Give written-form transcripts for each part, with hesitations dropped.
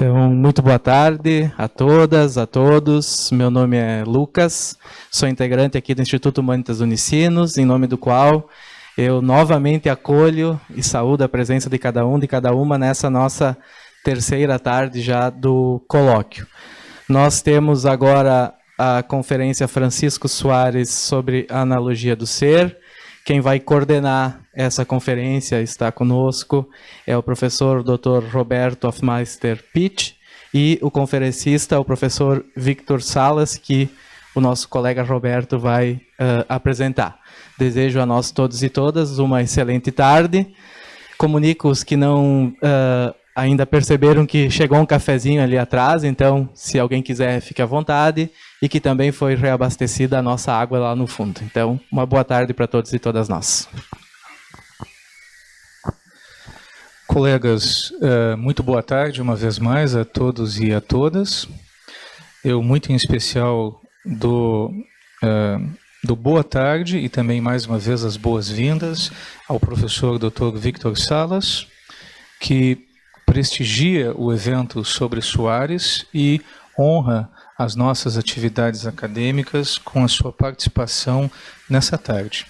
Então, muito boa tarde a todas, a todos. Meu nome é Lucas, sou integrante aqui do Instituto Humanitas Unicinos, em nome do qual eu novamente acolho e saúdo a presença de cada um, de cada uma, nessa nossa terceira tarde já do colóquio. Nós temos agora a Conferência Francisco Suárez sobre a analogia do ser. Quem vai coordenar essa conferência está conosco, é o professor Dr. Roberto Hofmeister Pitt e o conferencista, o professor Victor Salas, que o nosso colega Roberto vai apresentar. Desejo a nós todos e todas uma excelente tarde. Comunico os que não ainda perceberam que chegou um cafezinho ali atrás, então, se alguém quiser, fique à vontade, e que também foi reabastecida a nossa água lá no fundo. Então, uma boa tarde para todos e todas nós. Colegas, muito boa tarde uma vez mais a todos e a todas. Eu, muito em especial, dou boa tarde e também, mais uma vez, as boas-vindas ao professor Dr. Victor Salas, que prestigia o evento sobre Suárez e honra as nossas atividades acadêmicas com a sua participação nessa tarde.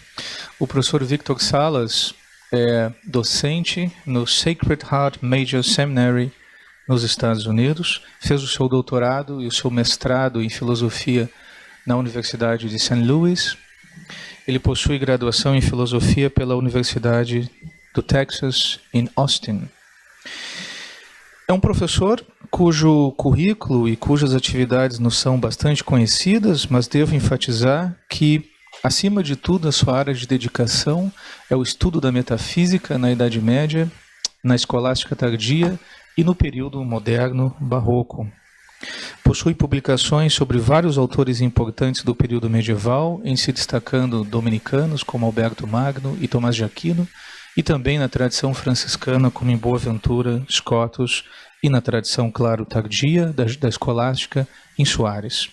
O professor Victor Salas é docente no Sacred Heart Major Seminary nos Estados Unidos, fez o seu doutorado e o seu mestrado em filosofia na Universidade de St. Louis. Ele possui graduação em filosofia pela Universidade do Texas em Austin. É um professor cujo currículo e cujas atividades nos são bastante conhecidas, mas devo enfatizar que, acima de tudo, a sua área de dedicação é o estudo da metafísica na Idade Média, na escolástica tardia e no período moderno barroco. Possui publicações sobre vários autores importantes do período medieval, em se destacando dominicanos como Alberto Magno e Tomás de Aquino, e também na tradição franciscana como em Boaventura, Scotus, e na tradição, claro, tardia da escolástica em Suárez.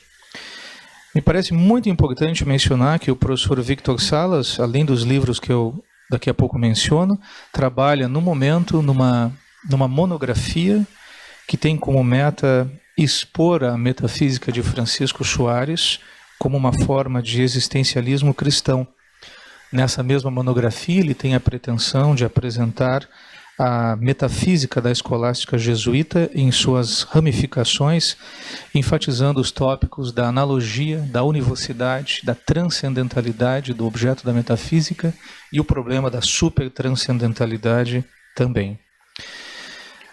Me parece muito importante mencionar que o professor Victor Salas, além dos livros que eu daqui a pouco menciono, trabalha no momento numa monografia que tem como meta expor a metafísica de Francisco Suárez como uma forma de existencialismo cristão. Nessa mesma monografia, ele tem a pretensão de apresentar a metafísica da escolástica jesuíta em suas ramificações, enfatizando os tópicos da analogia, da univocidade, da transcendentalidade do objeto da metafísica e o problema da supertranscendentalidade também.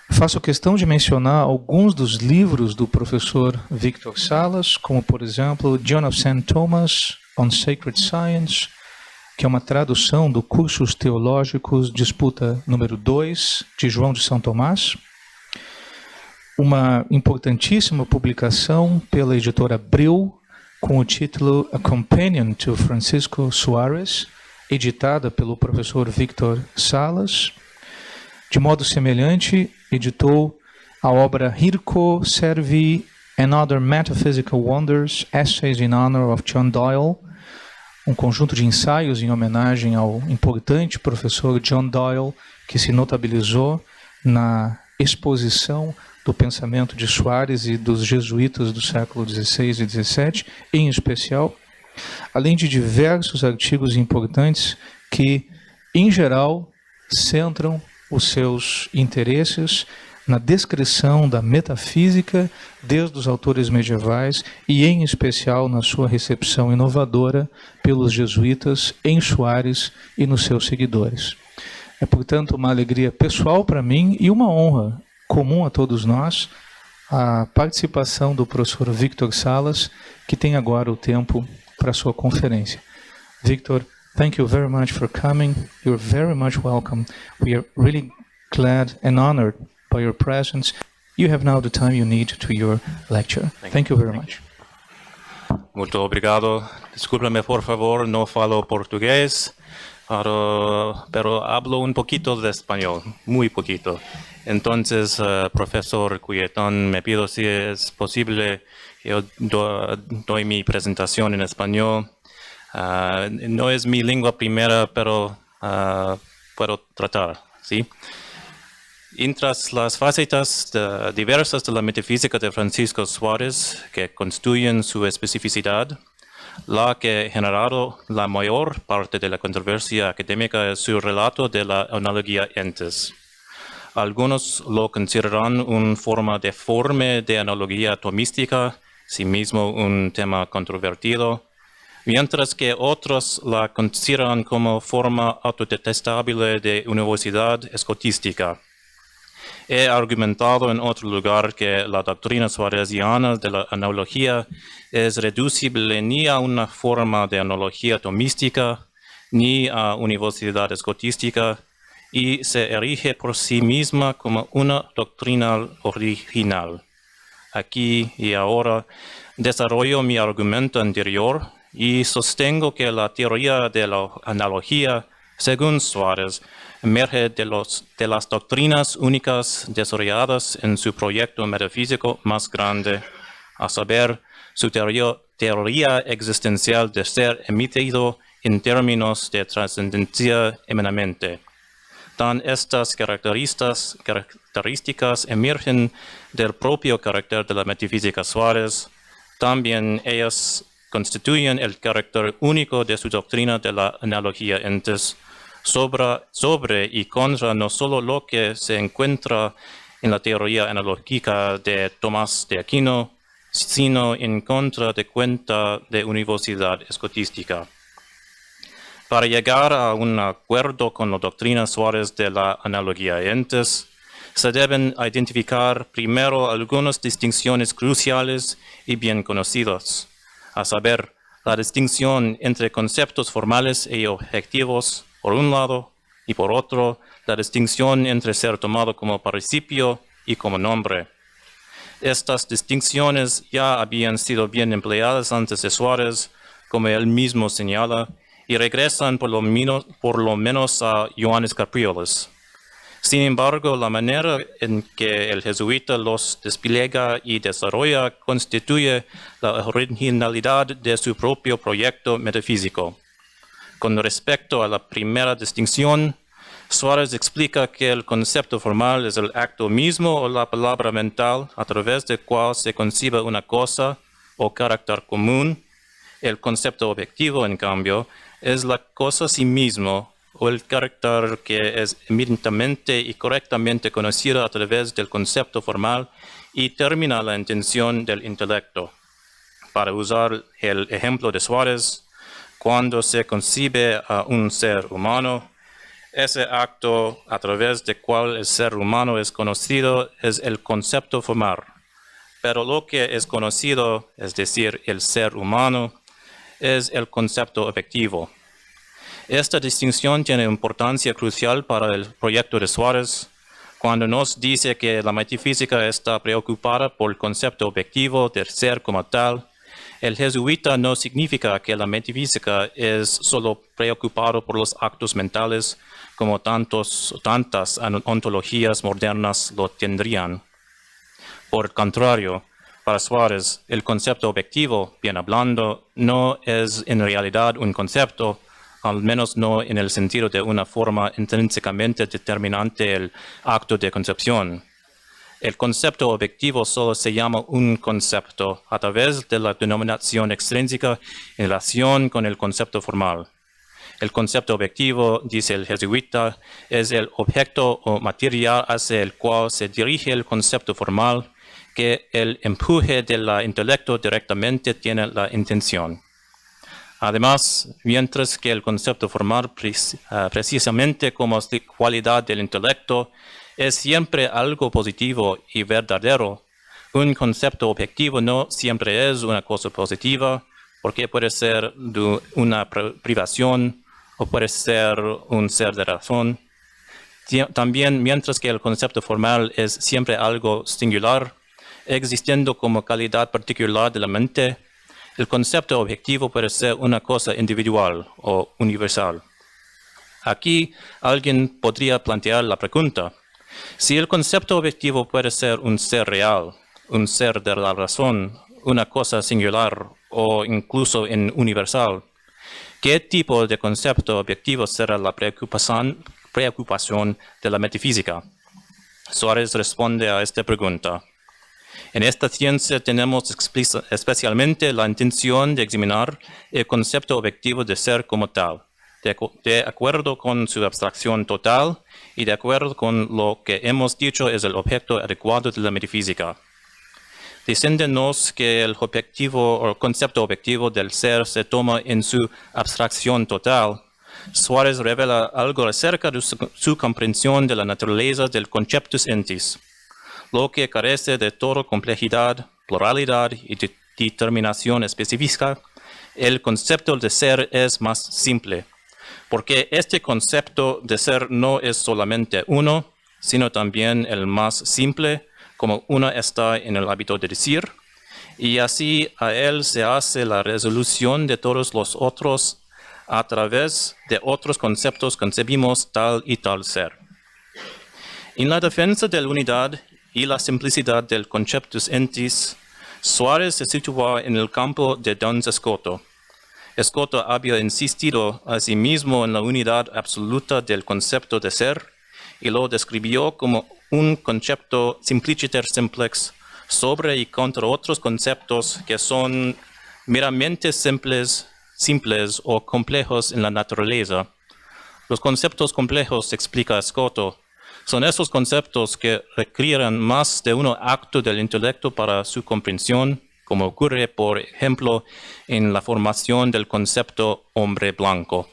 Faço questão de mencionar alguns dos livros do professor Victor Salas, como, por exemplo, John of St. Thomas on Sacred Science, que é uma tradução do Cursos Teológicos, disputa número 2, de João de São Tomás. Uma importantíssima publicação pela editora Abril, com o título A Companion to Francisco Suárez, editada pelo professor Victor Salas. De modo semelhante, editou a obra Hirco Servi and Other Metaphysical Wonders, Essays in Honor of John Doyle, um conjunto de ensaios em homenagem ao importante professor John Doyle, que se notabilizou na exposição do pensamento de Suárez e dos jesuítas do século XVI e XVII, em especial, além de diversos artigos importantes que, em geral, centram os seus interesses na descrição da metafísica desde os autores medievais e, em especial, na sua recepção inovadora pelos jesuítas em Suárez e nos seus seguidores. É, portanto, uma alegria pessoal para mim e uma honra comum a todos nós a participação do professor Victor Salas, que tem agora o tempo para a sua conferência. Victor, thank you very much for coming. You're very much welcome. We are really glad and honored by your presence. You have now the time you need to your lecture. Thank you very much. Muito obrigado. Discúlpame, por favor, no falo portugués, pero hablo un poquito de español, muy poquito. Entonces, profesor Cuyetón, me pido si es posible, yo doy mi presentación en español. No es mi lengua primera, pero puedo tratar, ¿sí? Entre las facetas diversas de la metafísica de Francisco Suárez que constituyen su especificidad, la que ha generado la mayor parte de la controversia académica es su relato de la analogía entes. Algunos lo consideran una forma deforme de analogía atomística, sí mismo un tema controvertido, mientras que otros la consideran como forma autodetestable de universidad escotística. He argumentado en otro lugar que la doctrina suareziana de la analogía es reducible ni a una forma de analogía tomística, ni a universidad escotística, y se erige por sí misma como una doctrina original. Aquí y ahora desarrollo mi argumento anterior y sostengo que la teoría de la analogía, según Suárez, emerge de las doctrinas únicas desarrolladas en su proyecto metafísico más grande, a saber, su teoría existencial de ser emitido en términos de trascendencia eminente. Tan estas características emergen del propio carácter de la metafísica Suárez, también ellas constituyen el carácter único de su doctrina de la analogía entes, sobre y contra no solo lo que se encuentra en la teoría analógica de Tomás de Aquino, sino en contra de cuenta de universidad escotística. Para llegar a un acuerdo con la doctrina Suárez de la analogía entes, se deben identificar primero algunas distinciones cruciales y bien conocidas, a saber, la distinción entre conceptos formales y objetivos, por un lado, y por otro, la distinción entre ser tomado como participio y como nombre. Estas distinciones ya habían sido bien empleadas antes de Suárez, como él mismo señala, y regresan por lo menos a Johannes Caprioles. Sin embargo, la manera en que el jesuita los despliega y desarrolla constituye la originalidad de su propio proyecto metafísico. Con respecto a la primera distinción, Suárez explica que el concepto formal es el acto mismo o la palabra mental a través del cual se concibe una cosa o carácter común. El concepto objetivo, en cambio, es la cosa sí mismo o el carácter que es eminentemente y correctamente conocido a través del concepto formal y termina la intención del intelecto. Para usar el ejemplo de Suárez, cuando se concibe a un ser humano, ese acto a través del cual el ser humano es conocido es el concepto formal. Pero lo que es conocido, es decir, el ser humano, es el concepto objetivo. Esta distinción tiene importancia crucial para el proyecto de Suárez cuando nos dice que la metafísica está preocupada por el concepto objetivo del ser como tal. El jesuita no significa que la metafísica es solo preocupado por los actos mentales como tantas ontologías modernas lo tendrían. Por el contrario, para Suárez, el concepto objetivo, bien hablando, no es en realidad un concepto, al menos no en el sentido de una forma intrínsecamente determinante del acto de concepción. El concepto objetivo solo se llama un concepto a través de la denominación extrínseca en relación con el concepto formal. El concepto objetivo, dice el jesuita, es el objeto o material hacia el cual se dirige el concepto formal, que el empuje del intelecto directamente tiene la intención. Además, mientras que el concepto formal, precisamente como cualidad del intelecto, es siempre algo positivo y verdadero, un concepto objetivo no siempre es una cosa positiva, porque puede ser de una privación o puede ser un ser de razón. También, mientras que el concepto formal es siempre algo singular, existiendo como calidad particular de la mente, el concepto objetivo puede ser una cosa individual o universal. Aquí alguien podría plantear la pregunta: si el concepto objetivo puede ser un ser real, un ser de la razón, una cosa singular o incluso universal, ¿qué tipo de concepto objetivo será la preocupación de la metafísica? Suárez responde a esta pregunta. En esta ciencia tenemos especialmente la intención de examinar el concepto objetivo de ser como tal, de acuerdo con su abstracción total y de acuerdo con lo que hemos dicho es el objeto adecuado de la metafísica. Diciéndonos que el objetivo o concepto objetivo del ser se toma en su abstracción total, Suárez revela algo acerca de su comprensión de la naturaleza del conceptus entis, lo que carece de toda complejidad, pluralidad y determinación específica. El concepto de ser es más simple, porque este concepto de ser no es solamente uno, sino también el más simple, como uno está en el hábito de decir, y así a él se hace la resolución de todos los otros. A través de otros conceptos concebimos tal y tal ser. En la defensa de la unidad y la simplicidad del conceptus entis, Suárez se sitúa en el campo de Duns Scoto. Scoto había insistido asimismo en la unidad absoluta del concepto de ser y lo describió como un concepto simpliciter simplex sobre y contra otros conceptos que son meramente simples o complejos en la naturaleza. Los conceptos complejos, explica Scoto, son esos conceptos que requieren más de un acto del intelecto para su comprensión, como ocurre, por ejemplo, en la formación del concepto hombre blanco.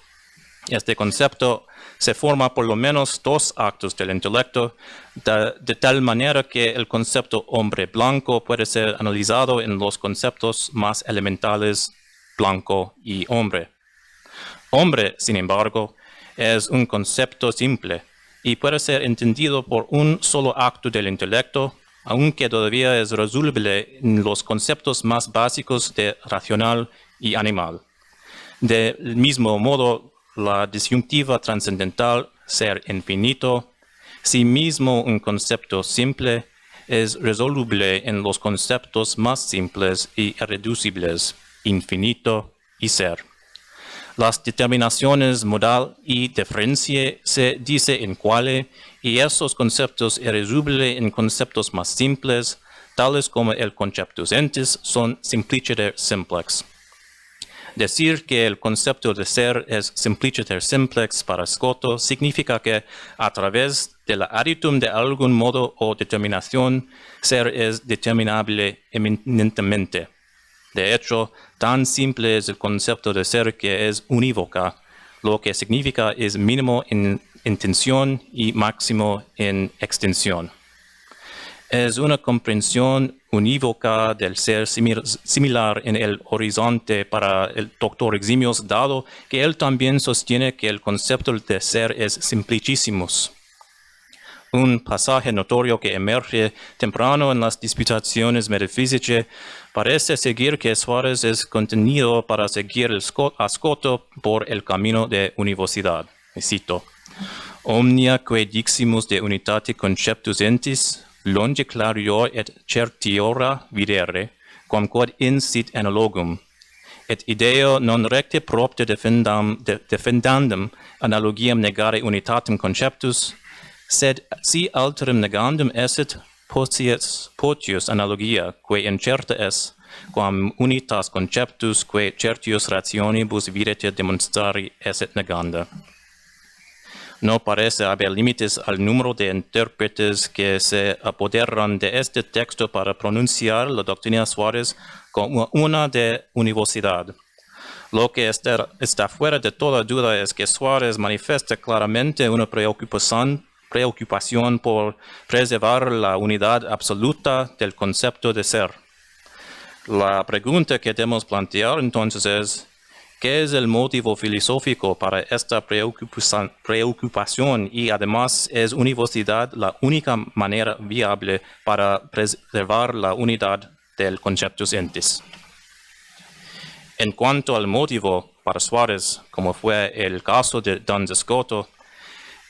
Este concepto se forma por lo menos dos actos del intelecto, de tal manera que el concepto hombre blanco puede ser analizado en los conceptos más elementales blanco y hombre. Hombre, sin embargo, es un concepto simple y puede ser entendido por un solo acto del intelecto, aunque todavía es resoluble en los conceptos más básicos de racional y animal. Del mismo modo, la disyuntiva trascendental, ser infinito, sí mismo un concepto simple, es resoluble en los conceptos más simples y irreducibles, infinito y ser. Las determinaciones modal y diferencia se dice en quale, y esos conceptos irresolubles en conceptos más simples, tales como el conceptus entis, son simpliciter simplex. Decir que el concepto de ser es simpliciter simplex para Scoto significa que a través de la aditum de algún modo o determinación, ser es determinable eminentemente. De hecho, tan simple es el concepto de ser que es unívoca, lo que significa es mínimo en intención y máximo en extensión. Es una comprensión unívoca del ser similar en el horizonte para el doctor Eximius, dado que él también sostiene que el concepto de ser es simplicissimus. Un pasaje notorio que emerge temprano en las disputaciones metafísicas parece seguir que Suárez es contenido para seguir a Scoto por el camino de univocidad. Cito: Omnia quae diximus de unitate conceptus entis, longe clarior et certiora videre, quamquod in sit analogum, et ideo non recte propter defendandum analogiam negare unitatem conceptus, sed si alterum negandum esset potius analogia, quae incerta es, quam unitas conceptus, quae certius rationibus videte demonstrari esset neganda. No parece haber límites al número de intérpretes que se apoderan de este texto para pronunciar la doctrina Suárez como una de univocidad. Lo que está fuera de toda duda es que Suárez manifiesta claramente una preocupación por preservar la unidad absoluta del concepto de ser. La pregunta que debemos plantear entonces es: ¿qué es el motivo filosófico para esta preocupación? Y además, ¿es univocidad la única manera viable para preservar la unidad del conceptus entis? En cuanto al motivo para Suárez, como fue el caso de Duns Scoto,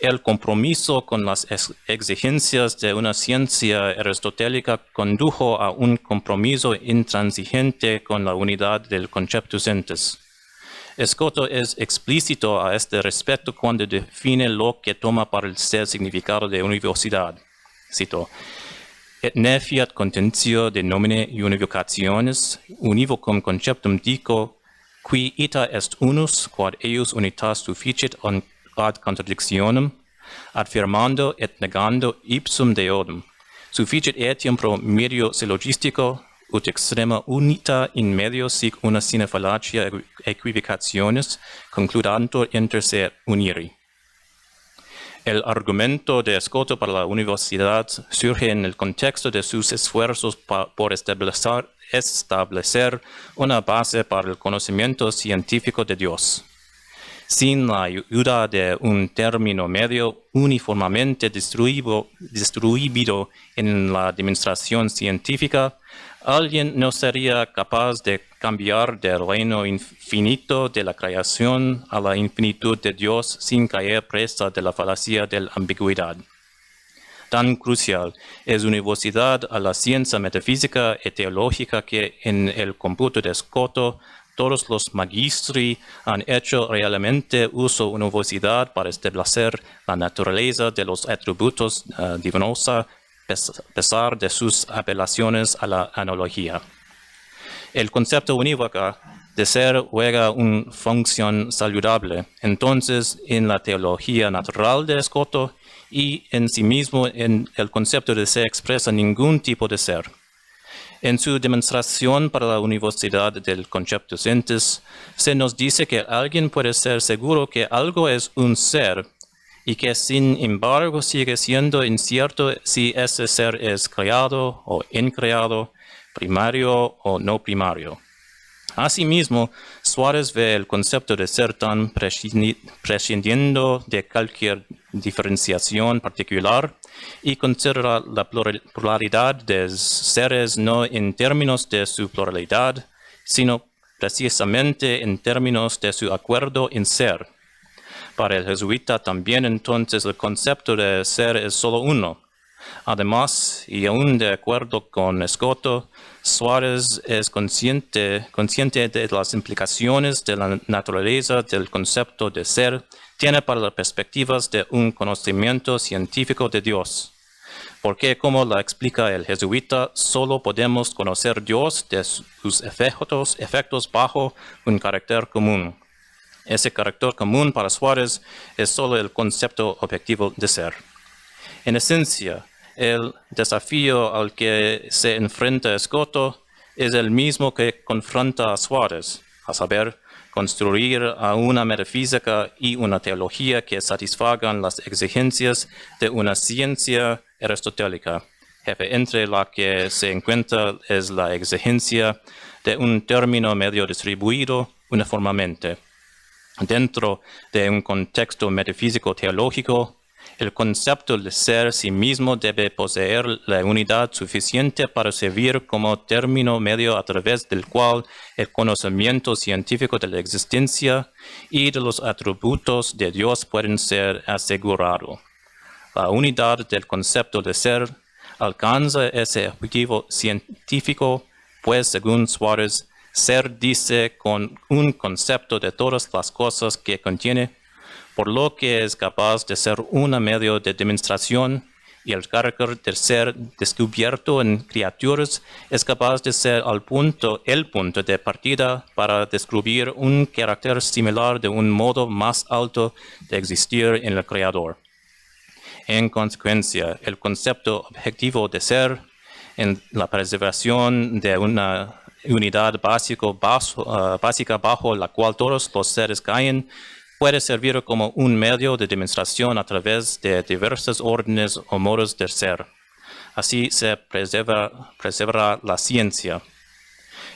el compromiso con las exigencias de una ciencia aristotélica condujo a un compromiso intransigente con la unidad del conceptus entis. Scoto es explícito a este respecto cuando define lo que toma para el ser significado de univocidad. cito, et ne fiat contentio de nomine univocationes, univocum conceptum dico, qui ita est unus, quod eius unitas sufficit ad contradictionem, affirmando et negando ipsum deodum. Sufficit etiam pro medio syllogistico, ut extrema unita in medio sic una sine fallacia equivocationes, concludantur inter se uniri. El argumento de Escoto para la universidad surge en el contexto de sus esfuerzos por establecer una base para el conocimiento científico de Dios. Sin la ayuda de un término medio uniformemente distribuido en la demostración científica, alguien no sería capaz de cambiar del reino infinito de la creación a la infinitud de Dios sin caer presa de la falacia de la ambigüedad. Tan crucial es universidad a la ciencia metafísica y teológica que en el cómputo de Escoto todos los magistri han hecho realmente uso de universidad para establecer la naturaleza de los atributos divinosa a pesar de sus apelaciones a la analogía. El concepto unívoco de ser juega una función saludable, entonces, en la teología natural de Escoto y en sí mismo en el concepto de ser expresa ningún tipo de ser. En su demostración para la universidad del concepto entes, se nos dice que alguien puede ser seguro que algo es un ser y que sin embargo sigue siendo incierto si ese ser es creado o increado, primario o no primario. Asimismo, Suárez ve el concepto de ser tan prescindiendo de cualquier diferenciación particular y considera la pluralidad de seres no en términos de su pluralidad, sino precisamente en términos de su acuerdo en ser. Para el jesuita también entonces el concepto de ser es solo uno. Además, y aún de acuerdo con Escoto, Suárez es consciente de las implicaciones de la naturaleza del concepto de ser tiene para las perspectivas de un conocimiento científico de Dios. Porque, como la explica el jesuita, solo podemos conocer Dios de sus efectos bajo un carácter común. Ese carácter común para Suárez es solo el concepto objetivo de ser. En esencia, el desafío al que se enfrenta Escoto es el mismo que confronta a Suárez, a saber, construir a una metafísica y una teología que satisfagan las exigencias de una ciencia aristotélica, jefe entre la que se encuentra es la exigencia de un término medio distribuido uniformemente. Dentro de un contexto metafísico teológico, el concepto de ser sí mismo debe poseer la unidad suficiente para servir como término medio a través del cual el conocimiento científico de la existencia y de los atributos de Dios pueden ser asegurado. La unidad del concepto de ser alcanza ese objetivo científico, pues según Suárez, ser dice con un concepto de todas las cosas que contiene, por lo que es capaz de ser un medio de demostración y el carácter del ser descubierto en criaturas es capaz de ser el punto de partida para descubrir un carácter similar de un modo más alto de existir en el Creador. En consecuencia, el concepto objetivo de ser, en la preservación de una unidad básica bajo la cual todos los seres caen, puede servir como un medio de demostración a través de diversos órdenes o modos de ser. Así se preserva la ciencia.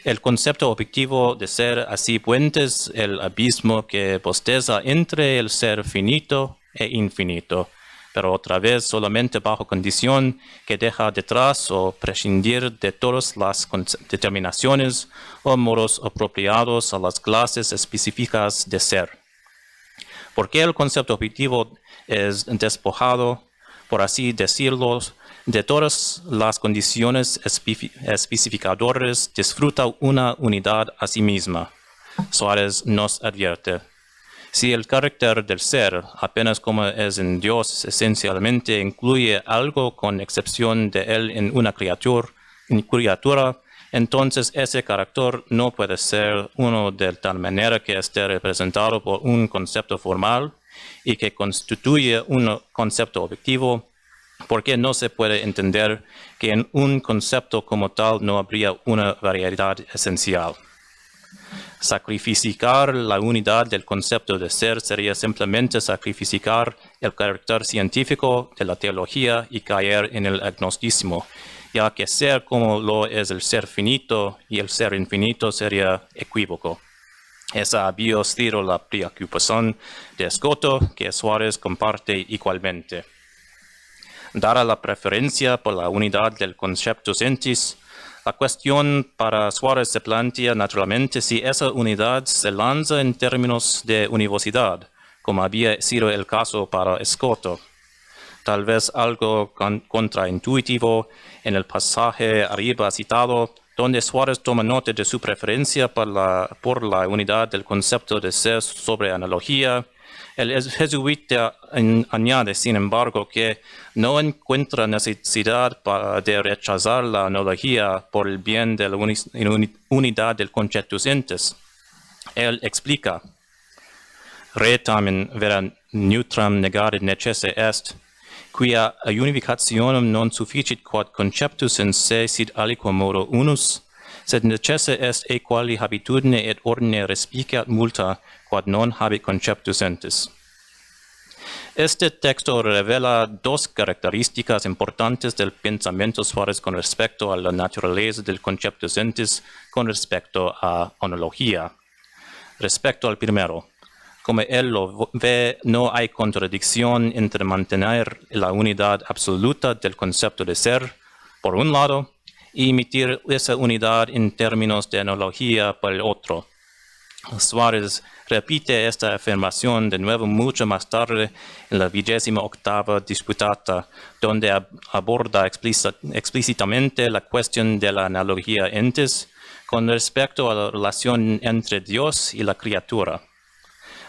El concepto objetivo de ser así puentes el abismo que bosteza entre el ser finito e infinito, pero otra vez solamente bajo condición que deja detrás o prescindir de todas las determinaciones o modos apropiados a las clases específicas de ser. Porque el concepto objetivo es despojado, por así decirlo, de todas las condiciones especificadoras, disfruta una unidad a sí misma. Suárez nos advierte. Si el carácter del ser, apenas como es en Dios, esencialmente incluye algo con excepción de él en una criatura, entonces ese carácter no puede ser uno de tal manera que esté representado por un concepto formal y que constituye un concepto objetivo, porque no se puede entender que en un concepto como tal no habría una variedad esencial. Sacrificar la unidad del concepto de ser sería simplemente sacrificar el carácter científico de la teología y caer en el agnosticismo, ya que ser como lo es el ser finito y el ser infinito sería equívoco. Esa había sido la preocupación de Escoto, que Suárez comparte igualmente. Dada la preferencia por la unidad del conceptus entis, la cuestión para Suárez se plantea naturalmente si esa unidad se lanza en términos de univocidad, como había sido el caso para Escoto. Tal vez algo contraintuitivo en el pasaje arriba citado, donde Suárez toma nota de su preferencia por la unidad del concepto de ser sobre analogía. El jesuíta añade, sin embargo, que no encuentra necesidad de rechazar la analogía por el bien de la unidad del conceptus entis. Él explica: Re tamen vera neutram negare necesse est, quia unificationem non sufficit quod conceptus in se sit aliquo modo unus, sed necesse est equali habitudine et ordine respicat multa, quod non habit conceptus entis. Este texto revela dos características importantes del pensamiento Suárez con respecto a la naturaleza del conceptus entis con respecto a analogía. Respecto al primero, como él lo ve, no hay contradicción entre mantener la unidad absoluta del concepto de ser, por un lado, y emitir esa unidad en términos de analogía por el otro. Suárez repite esta afirmación de nuevo mucho más tarde en la 28ª disputata, donde aborda explícitamente la cuestión de la analogía entis con respecto a la relación entre Dios y la criatura.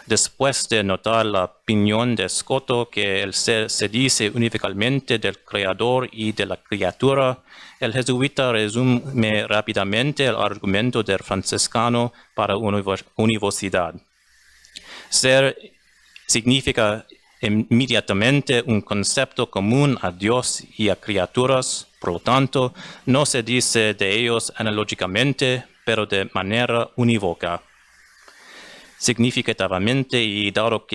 Después de notar la opinión de Escoto que el ser se dice unificalmente del creador y de la criatura, el jesuita resume rápidamente el argumento del franciscano para univocidad. Ser significa inmediatamente un concepto común a Dios y a criaturas, por lo tanto, no se dice de ellos analógicamente, pero de manera unívoca. Significativamente, y dado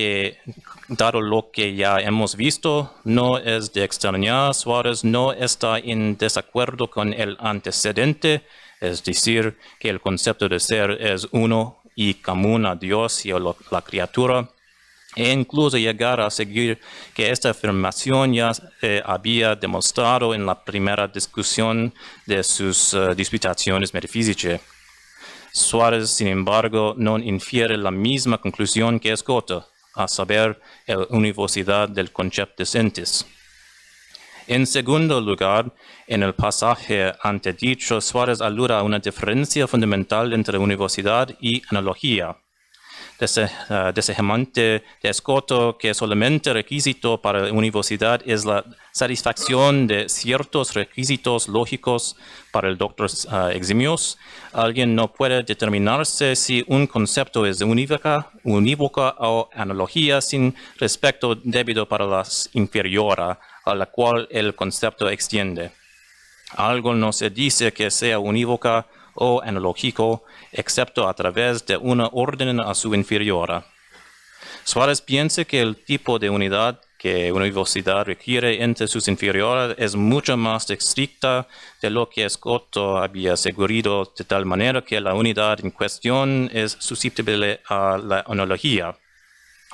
lo que ya hemos visto, no es de extrañar, Suárez no está en desacuerdo con el antecedente, es decir, que el concepto de ser es uno y común a Dios y a la criatura, e incluso llegar a seguir que esta afirmación ya había demostrado en la primera discusión de sus disputaciones metafísicas. Suárez, sin embargo, no infiere la misma conclusión que Escoto, a saber, la univocidad del conceptus entis. En segundo lugar, en el pasaje antedicho, Suárez alude a una diferencia fundamental entre univocidad y analogía. Desejamente de Escoto que solamente requisito para la univocidad es la satisfacción de ciertos requisitos lógicos para el doctor eximios, alguien no puede determinarse si un concepto es unívoca o analogía sin respecto debido para la inferior a la cual el concepto extiende. Algo no se dice que sea unívoca o analógico, excepto a través de una orden a su inferior. Suárez piensa que el tipo de unidad que univocidad requiere entre sus inferiores es mucho más estricta de lo que Escoto había asegurado, de tal manera que la unidad en cuestión es susceptible a la analogía.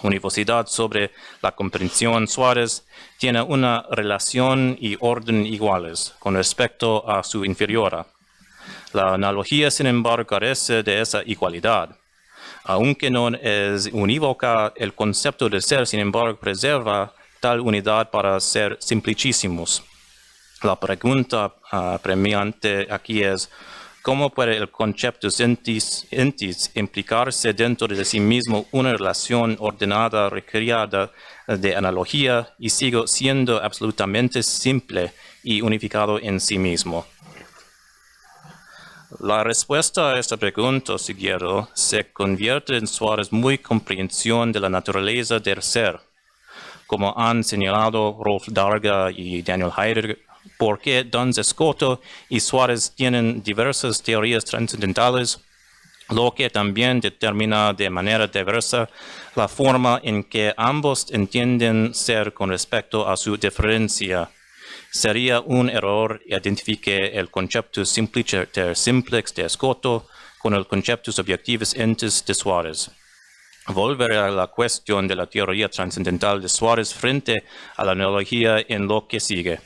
Univocidad sobre la comprensión Suárez tiene una relación y orden iguales con respecto a su inferior. La analogía, sin embargo, carece de esa igualdad. Aunque no es unívoca, el concepto de ser, sin embargo, preserva tal unidad para ser simplicísimos. La pregunta premiante aquí es, ¿Cómo puede el concepto entis implicarse dentro de sí mismo una relación ordenada, recreada de analogía y sigue siendo absolutamente simple y unificado en sí mismo? La respuesta a esta pregunta siguiente se convierte en Suárez muy comprensión de la naturaleza del ser, como han señalado Rolf Darga y Daniel Heidegger, porque Duns Scoto y Suárez tienen diversas teorías trascendentales, lo que también determina de manera diversa la forma en que ambos entienden ser con respecto a su diferencia. Sería un error identificar el concepto simplex de Scoto con el concepto subjectivus entis de Suárez. Volveré a la cuestión de la teoría trascendental de Suárez frente a la analogía en lo que sigue.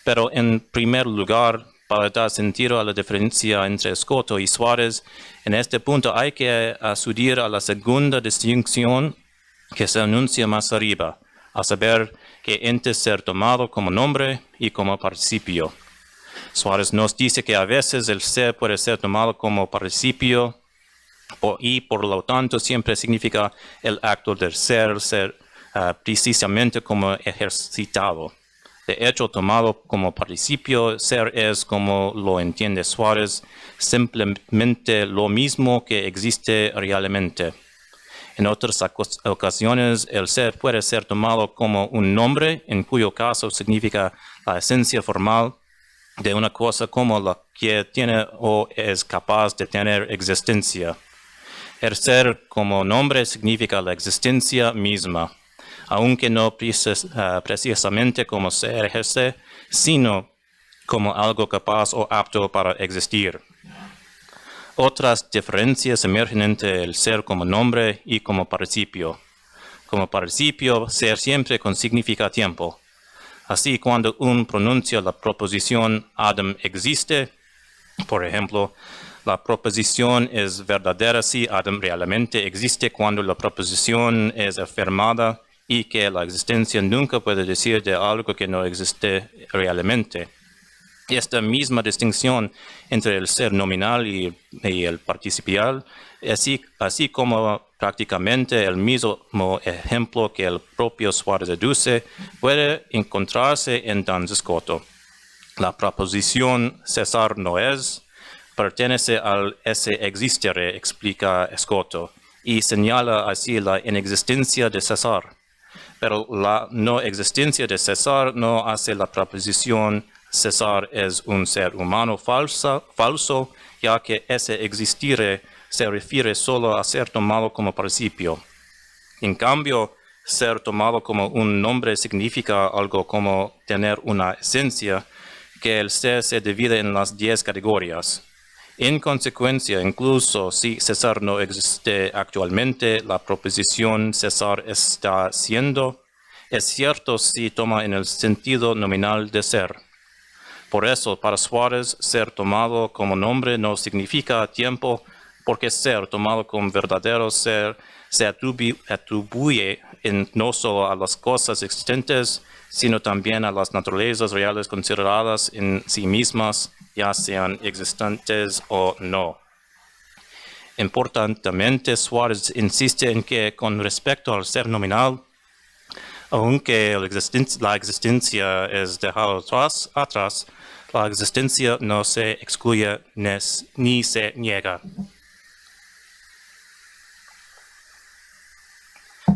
Pero en primer lugar, para dar sentido a la diferencia entre Scoto y Suárez, en este punto hay que acudir a la segunda distinción que se anuncia más arriba, a saber que ente ser tomado como nombre y como participio. Suárez nos dice que a veces el ser puede ser tomado como participio y por lo tanto siempre significa el acto del ser precisamente como ejercitado. De hecho, tomado como participio, ser es, como lo entiende Suárez, simplemente lo mismo que existe realmente. En otras ocasiones, el ser puede ser tomado como un nombre, en cuyo caso significa la esencia formal de una cosa como la que tiene o es capaz de tener existencia. El ser como nombre significa la existencia misma, aunque no precisamente como se ejerce, sino como algo capaz o apto para existir. Otras diferencias emergen entre el ser como nombre y como participio. Como participio, ser siempre con significa tiempo. Así, cuando uno pronuncia la proposición Adam existe, por ejemplo, la proposición es verdadera si Adam realmente existe cuando la proposición es afirmada y que la existencia nunca puede decir de algo que no existe realmente. Esta misma distinción entre el ser nominal y el participial, así como prácticamente el mismo ejemplo que el propio Suárez deduce, puede encontrarse en Duns Scoto. La proposición César no es pertenece al esse existere, explica Scoto, y señala así la inexistencia de César. Pero la no existencia de César no hace la proposición César es un ser humano falso, ya que ese existire se refiere solo a ser tomado como principio. En cambio, ser tomado como un nombre significa algo como tener una esencia, que el ser se divide en las 10 categorías. En consecuencia, incluso si César no existe actualmente, la proposición César está siendo, es cierto si toma en el sentido nominal de ser. Por eso, para Suárez, ser tomado como nombre no significa tiempo, porque ser tomado como verdadero ser se atribuye no solo a las cosas existentes, sino también a las naturalezas reales consideradas en sí mismas, ya sean existentes o no. Importantemente, Suárez insiste en que con respecto al ser nominal, aunque la existencia es dejada atrás, la existencia no se excluye ni se niega.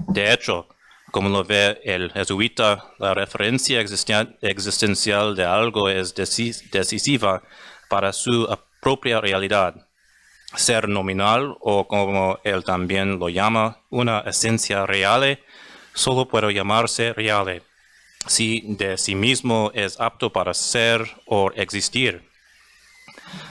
De hecho, como lo ve el jesuíta, la referencia existencial de algo es decisiva para su propia realidad. Ser nominal, o como él también lo llama, una esencia real, solo puede llamarse real si de sí mismo es apto para ser o existir.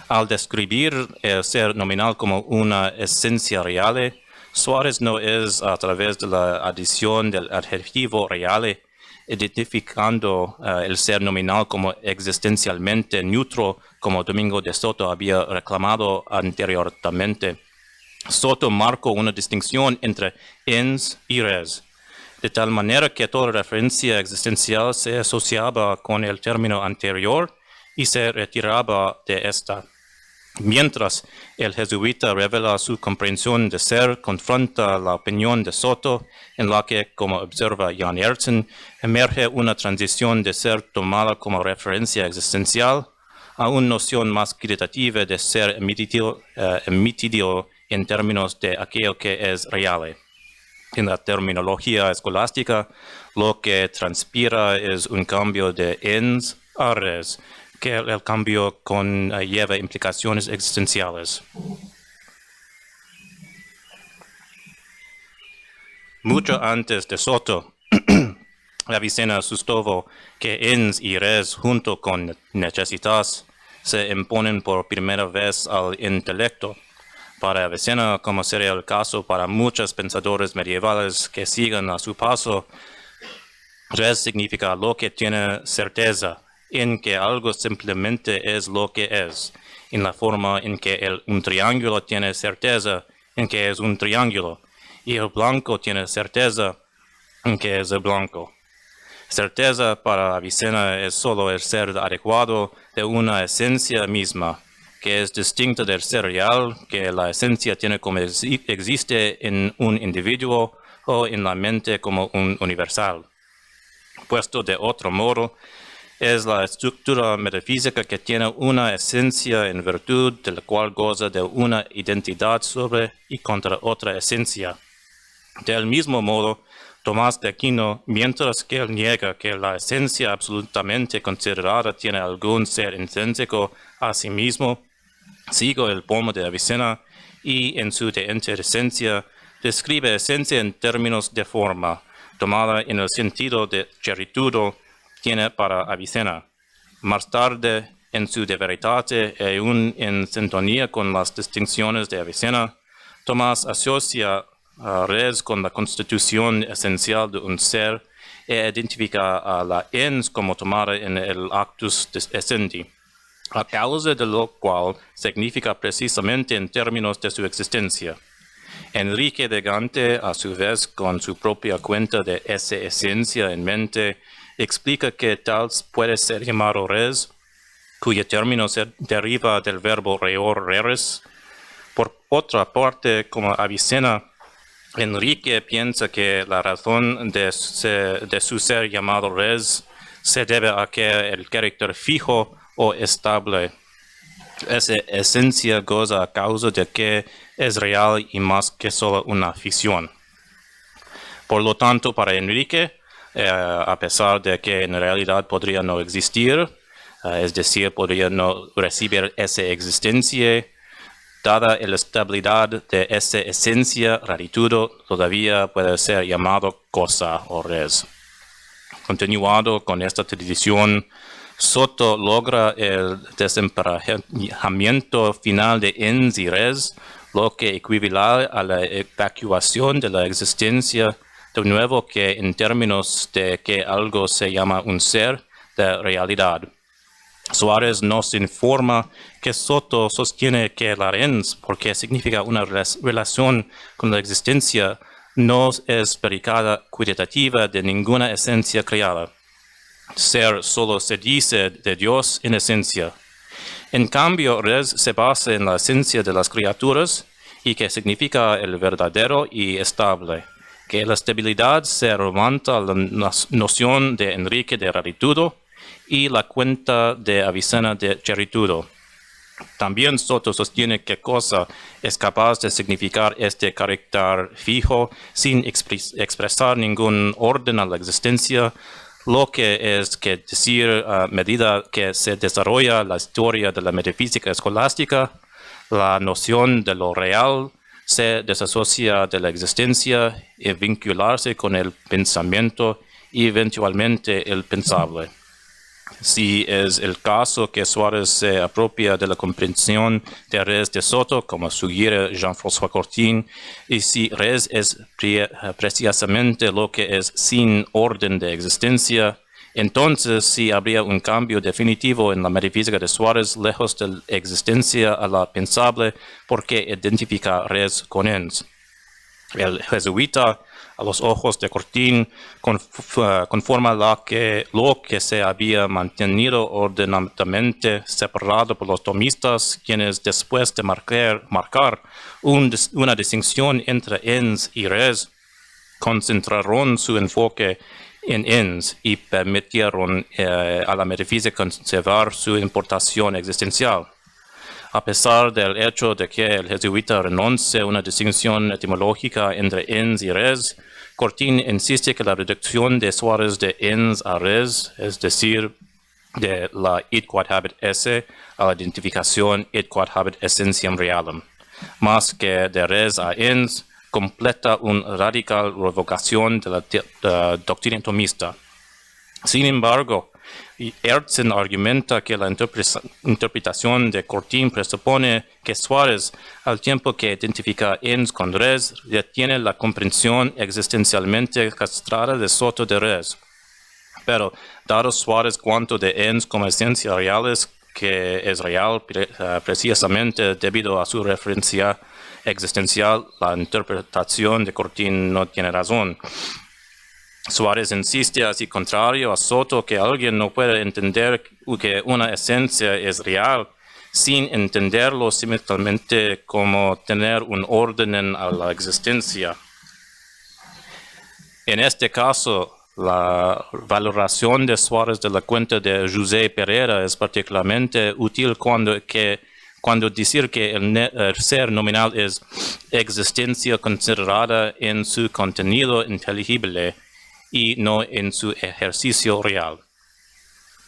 Al describir el ser nominal como una esencia real, Suárez no es a través de la adición del adjetivo real, identificando el ser nominal como existencialmente neutro, como Domingo de Soto había reclamado anteriormente. Soto marcó una distinción entre ens y res, de tal manera que toda referencia existencial se asociaba con el término anterior y se retiraba de esta. Mientras el jesuita revela su comprensión de ser, confronta la opinión de Soto, en la que, como observa Jan Hertzen, emerge una transición de ser tomada como referencia existencial a una noción más qualitativa de ser emitido en términos de aquello que es real. En la terminología escolástica, lo que transpira es un cambio de ens a res, que el cambio lleva implicaciones existenciales. Mucho antes de Soto, Avicenna sostuvo que ens y res junto con necesitas se imponen por primera vez al intelecto. Para Avicenna, como sería el caso para muchos pensadores medievales que sigan a su paso, res significa lo que tiene certeza, en que algo simplemente es lo que es, en la forma en que un triángulo tiene certeza en que es un triángulo, y el blanco tiene certeza en que es el blanco. Certeza para Avicenna es solo el ser adecuado de una esencia misma, que es distinta del ser real, que la esencia tiene como existe en un individuo o en la mente como un universal. Puesto de otro modo, es la estructura metafísica que tiene una esencia en virtud de la cual goza de una identidad sobre y contra otra esencia. Del mismo modo, Tomás de Aquino, mientras que él niega que la esencia absolutamente considerada tiene algún ser intrínseco a sí mismo, sigue el pomo de Avicenna y en su De Esencia describe esencia en términos de forma, tomada en el sentido de certitudo tiene para Avicenna. Más tarde, en su De Veritate y aún en sintonía con las distinciones de Avicenna, Tomás asocia a res con la constitución esencial de un ser e identifica a la ens como tomada en el actus essendi, a causa de lo cual significa precisamente en términos de su existencia. Enrique de Gante, a su vez, con su propia cuenta de esa esencia en mente, explica que tal puede ser llamado res, cuyo término se deriva del verbo reor reres. Por otra parte, como Avicenna, Enrique piensa que la razón de su ser llamado res se debe a que el carácter fijo o estable, esa esencia goza a causa de que es real y más que solo una ficción. Por lo tanto, para Enrique, a pesar de que en realidad podría no existir, es decir, podría no recibir esa existencia, dada la estabilidad de esa esencia, raritudo, todavía puede ser llamado cosa o res. Continuado con esta tradición, Soto logra el desemparejamiento final de ens y res, lo que equivale a la evacuación de la existencia, de nuevo que en términos de que algo se llama un ser de realidad. Suárez nos informa que Soto sostiene que la ens, porque significa una relación con la existencia, no es predicada cualitativa de ninguna esencia creada. Ser solo se dice de Dios en esencia. En cambio, res se basa en la esencia de las criaturas y que significa el verdadero y estable, que la estabilidad se remonta a la noción de Enrique de raritudo y la cuenta de Avicenna de certitudo. También Soto sostiene que cosa es capaz de significar este carácter fijo sin expresar ningún orden a la existencia, lo que es que decir a medida que se desarrolla la historia de la metafísica escolástica, la noción de lo real se desasocia de la existencia y vincularse con el pensamiento y eventualmente el pensable. Si es el caso que Suárez se apropia de la comprensión de res de Soto, como sugiere Jean-François Courtin, y si res es precisamente lo que es sin orden de existencia, entonces sí habría un cambio definitivo en la metafísica de Suárez, lejos de la existencia a la pensable, porque identifica res con ens. El jesuita, a los ojos de Cortín, conforma lo que se había mantenido ordenadamente separado por los tomistas, quienes después de marcar una distinción entre ens y res, concentraron su enfoque en ens y permitieron a la metafísica conservar su importación existencial. A pesar del hecho de que el jesuita renuncia a una distinción etimológica entre ens y res, Cortín insiste que la reducción de Suárez de ens a res, es decir, de la id quod habet esse a la identificación id quod habet essentiam realem, más que de res a ens, completa una radical revocación de la doctrina tomista. Sin embargo, Herzen argumenta que la interpretación de Cortín presupone que Suárez, al tiempo que identifica ens con res, retiene la comprensión existencialmente castrada de soto de res. Pero, dado Suárez cuanto de ens como esencias reales, que es real precisamente debido a su referencia existencial, la interpretación de Cortín no tiene razón. Suárez insiste, así contrario a Soto, que alguien no puede entender que una esencia es real sin entenderlo simultáneamente como tener un orden a la existencia. En este caso, la valoración de Suárez de la cuenta de José Pereira es particularmente útil cuando decir que el ser nominal es existencia considerada en su contenido inteligible y no en su ejercicio real.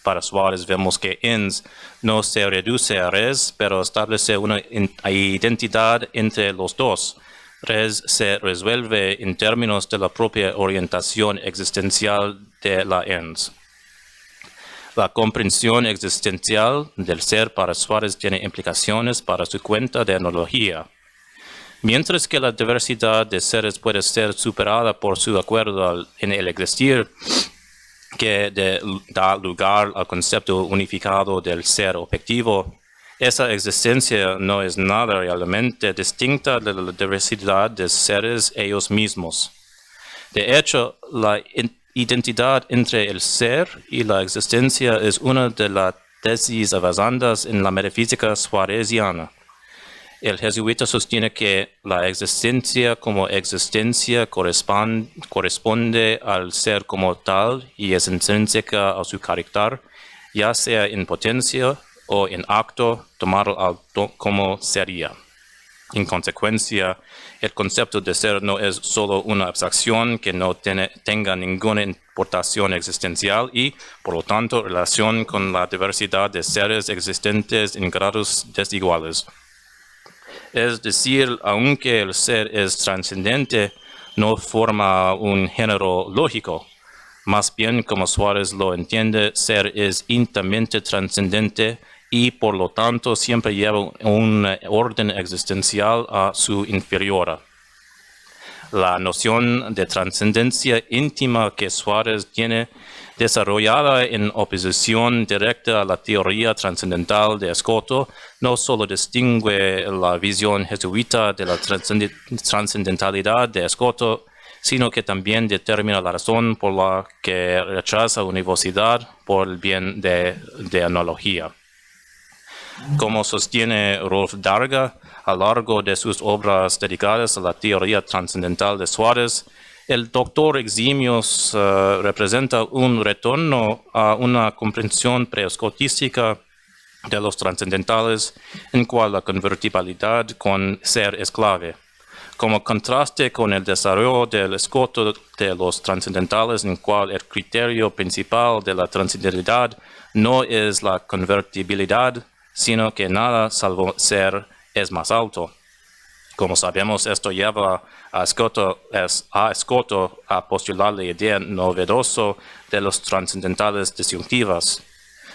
Para Suárez vemos que ens no se reduce a res, pero establece una identidad entre los dos. Res se resuelve en términos de la propia orientación existencial de la ens. La comprensión existencial del ser para Suárez tiene implicaciones para su cuenta de analogía. Mientras que la diversidad de seres puede ser superada por su acuerdo en el existir, que da lugar al concepto unificado del ser objetivo, esa existencia no es nada realmente distinta de la diversidad de seres ellos mismos. De hecho, la identidad entre el ser y la existencia es una de las tesis avanzadas en la metafísica suareziana. El jesuita sostiene que la existencia como existencia corresponde al ser como tal y es intrínseca a su carácter, ya sea en potencia o en acto, tomado como sería. En consecuencia, el concepto de ser no es solo una abstracción que no tenga ninguna importación existencial y, por lo tanto, relación con la diversidad de seres existentes en grados desiguales. Es decir, aunque el ser es trascendente, no forma un género lógico. Más bien, como Suárez lo entiende, ser es íntimamente trascendente y, por lo tanto, siempre lleva un orden existencial a su inferior. La noción de trascendencia íntima que Suárez tiene, desarrollada en oposición directa a la teoría trascendental de Escoto, no solo distingue la visión jesuita de la trascendentalidad de Escoto, sino que también determina la razón por la que rechaza universalidad por el bien de analogía. Como sostiene Rolf Darga, a lo largo de sus obras dedicadas a la teoría trascendental de Suárez, el doctor Eximios representa un retorno a una comprensión preescotística de los trascendentales, en cual la convertibilidad con ser es clave. Como contraste con el desarrollo del escoto de los trascendentales, en cual el criterio principal de la trascendentalidad no es la convertibilidad, sino que nada salvo ser es más alto. Como sabemos, esto lleva a Escoto a postular la idea novedosa de los trascendentales disyuntivas.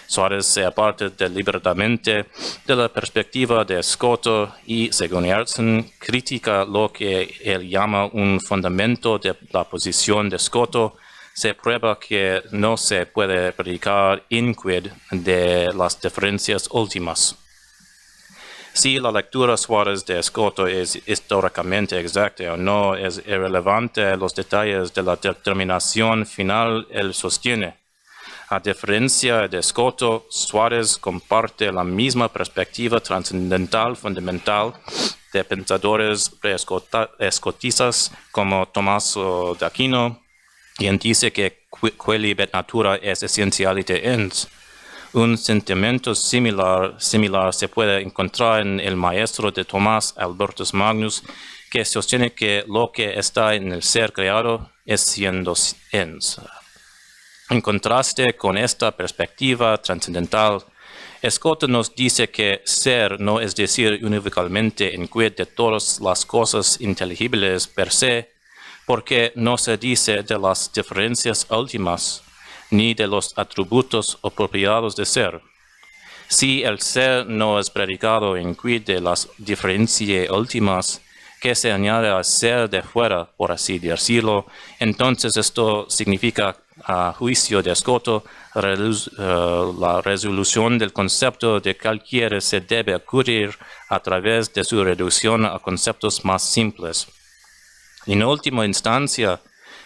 Suárez se aparta deliberadamente de la perspectiva de Escoto y, según Herzen, critica lo que él llama un fundamento de la posición de Escoto. Se prueba que no se puede predicar in quid de las diferencias últimas. Si la lectura Suárez de Escoto es históricamente exacta o no, es irrelevante los detalles de la determinación final, él sostiene. A diferencia de Escoto, Suárez comparte la misma perspectiva trascendental fundamental de pensadores pre-escotistas como Tommaso de Aquino, quien dice que quelli et natura es essentialite ens. Un sentimiento similar se puede encontrar en el maestro de Tomás, Albertus Magnus, que sostiene que lo que está en el ser creado es siendo ens. En contraste con esta perspectiva trascendental, Escoto nos dice que ser no es decir unívocamente en quid de todas las cosas inteligibles per se, porque no se dice de las diferencias últimas, ni de los atributos apropiados de ser. Si el ser no es predicado en quid de las diferencias últimas, que se añade al ser de fuera, por así decirlo, entonces esto significa, a juicio de Escoto, la resolución del concepto de cualquiera se debe ocurrir a través de su reducción a conceptos más simples. En última instancia,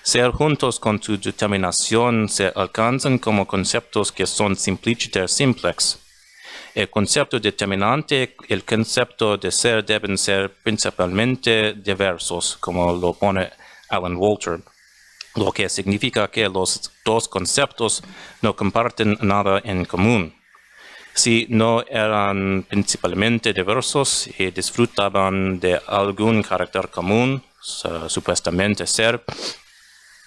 ser juntos con su determinación se alcanzan como conceptos que son simpliciter simplex. El concepto determinante y el concepto de ser deben ser principalmente diversos, como lo pone Alan Walter, lo que significa que los dos conceptos no comparten nada en común. Si no eran principalmente diversos y disfrutaban de algún carácter común, supuestamente ser,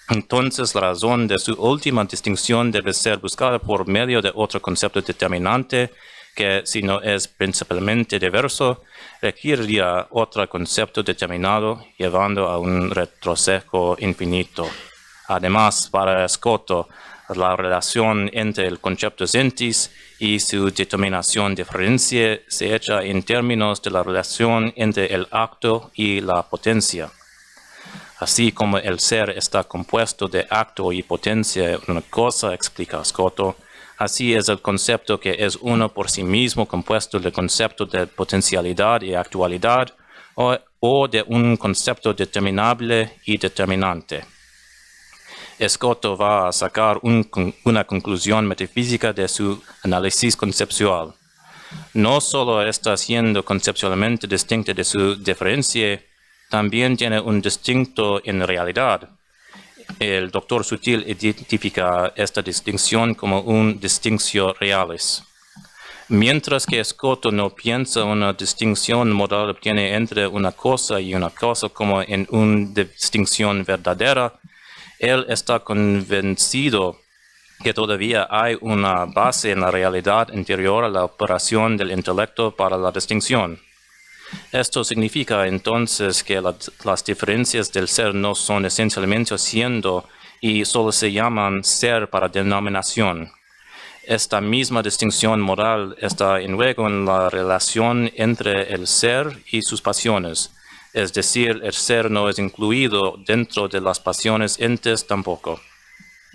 entonces la razón de su última distinción debe ser buscada por medio de otro concepto determinante que, si no es principalmente diverso, requeriría otro concepto determinado, llevando a un retroceso infinito. Además, para Escoto, la relación entre el concepto sentis y su determinación diferencia se echa en términos de la relación entre el acto y la potencia. Así como el ser está compuesto de acto y potencia en una cosa, explica Escoto, así es el concepto que es uno por sí mismo compuesto del concepto de potencialidad y actualidad o de un concepto determinable y determinante. Escoto va a sacar una conclusión metafísica de su análisis conceptual. No solo está siendo conceptualmente distinta de su diferencia, también tiene un distinto en realidad. El doctor Sutil identifica esta distinción como un distinctio realis. Mientras que Escoto no piensa una distinción modal obtiene entre una cosa y una cosa como en una distinción verdadera, él está convencido que todavía hay una base en la realidad anterior a la operación del intelecto para la distinción. Esto significa entonces que las diferencias del ser no son esencialmente siendo y solo se llaman ser para denominación. Esta misma distinción moral está en juego en la relación entre el ser y sus pasiones, es decir, el ser no es incluido dentro de las pasiones entes tampoco.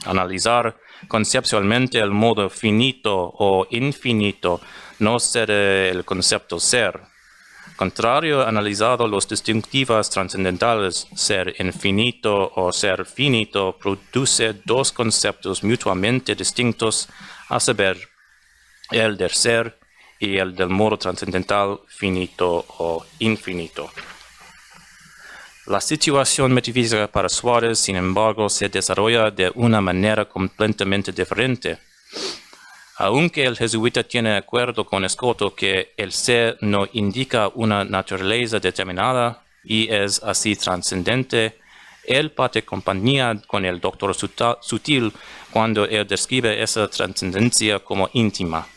Analizar conceptualmente el modo finito o infinito no será el concepto ser. Contrario, analizado los distintivas trascendentales, ser infinito o ser finito produce dos conceptos mutuamente distintos, a saber, el del ser y el del modo trascendental finito o infinito. La situación metafísica para Suárez, sin embargo, se desarrolla de una manera completamente diferente. Aunque el jesuita tiene acuerdo con Escoto que el ser no indica una naturaleza determinada y es así trascendente, él parte compañía con el doctor Sutil cuando él describe esa trascendencia como íntima.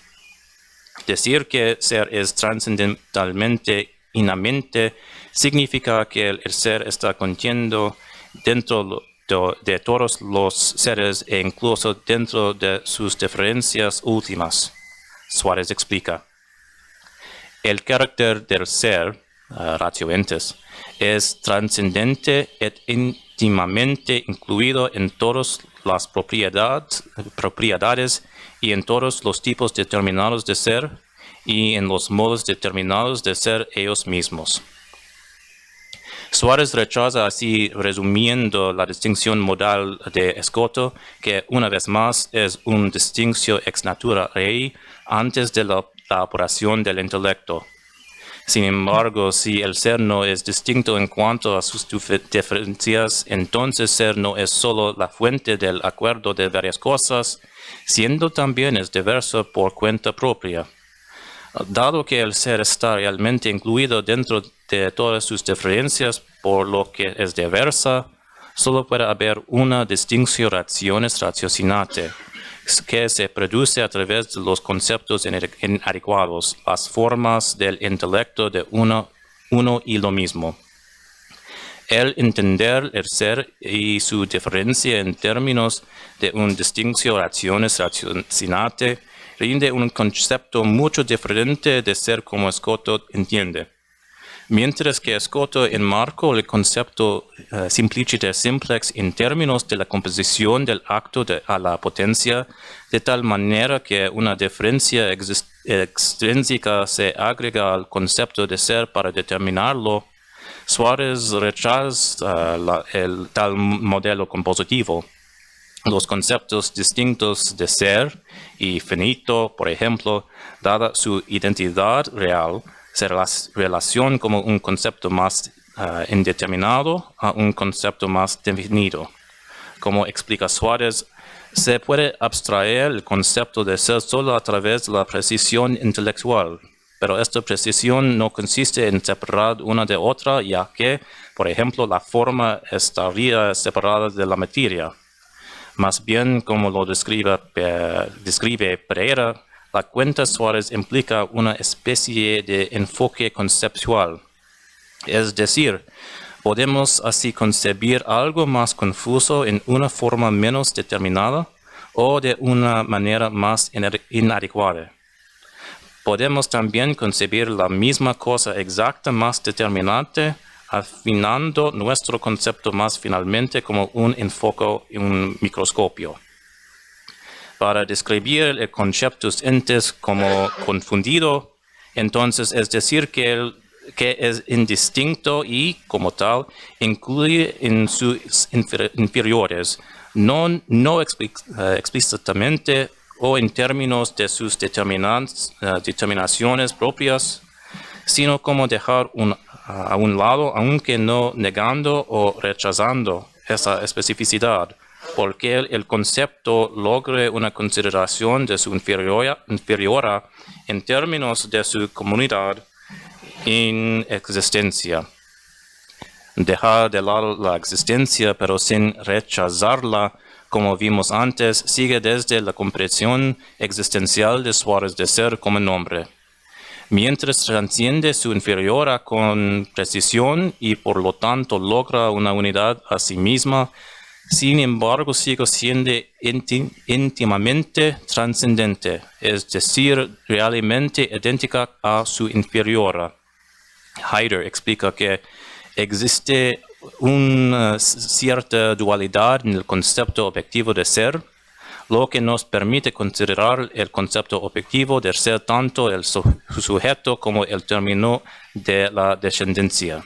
Decir que ser es trascendentalmente inmanente significa que el ser está contiendo dentro de todos los seres e incluso dentro de sus diferencias últimas. Suárez explica. El carácter del ser, ratio entes, es trascendente et íntimamente incluido en todas las propiedades y en todos los tipos determinados de ser, y en los modos determinados de ser ellos mismos. Suárez rechaza así, resumiendo la distinción modal de Escoto, que una vez más es un distinctio ex natura rei antes de la operación del intelecto. Sin embargo, si el ser no es distinto en cuanto a sus diferencias, entonces ser no es solo la fuente del acuerdo de varias cosas, siendo también es diverso por cuenta propia. Dado que el ser está realmente incluido dentro de todas sus diferencias, por lo que es diversa, solo puede haber una distinción rationes ratiocinate, que se produce a través de los conceptos inadecuados, las formas del intelecto de uno y lo mismo. El entender el ser y su diferencia en términos de un distinción rationes ratiocinate rinde un concepto mucho diferente de ser como Escoto entiende. Mientras que Escoto enmarcó el concepto simpliciter simplex en términos de la composición del acto a la potencia, de tal manera que una diferencia extrínseca se agrega al concepto de ser para determinarlo, Suárez rechaza el tal modelo compositivo. Los conceptos distintos de ser y finito, por ejemplo, dada su identidad real, se relaciona como un concepto más indeterminado a un concepto más definido. Como explica Suárez, se puede abstraer el concepto de ser solo a través de la precisión intelectual, pero esta precisión no consiste en separar una de otra, ya que, por ejemplo, la forma estaría separada de la materia. Más bien, como lo describe Pereira, la cuenta Suárez implica una especie de enfoque conceptual. Es decir, podemos así concebir algo más confuso en una forma menos determinada o de una manera más inadecuada. Podemos también concebir la misma cosa exacta más determinante, afinando nuestro concepto más finalmente como un enfoque en un microscopio. Para describir el concepto entes como confundido, entonces es decir que es indistinto y, como tal, incluye en sus inferiores, no explícitamente o en términos de sus determinaciones propias, sino como dejar a un lado, aunque no negando o rechazando esa especificidad, porque el concepto logre una consideración de su inferiora en términos de su comunidad en existencia. Dejar de lado la existencia, pero sin rechazarla, como vimos antes, sigue desde la comprensión existencial de Suárez de ser como nombre. Mientras trasciende su inferiora con precisión y por lo tanto logra una unidad a sí misma, sin embargo sigue siendo íntimamente trascendente, es decir, realmente idéntica a su inferiora. Heidegger explica que existe una cierta dualidad en el concepto objetivo de ser, lo que nos permite considerar el concepto objetivo de ser tanto el sujeto como el término de la descendencia.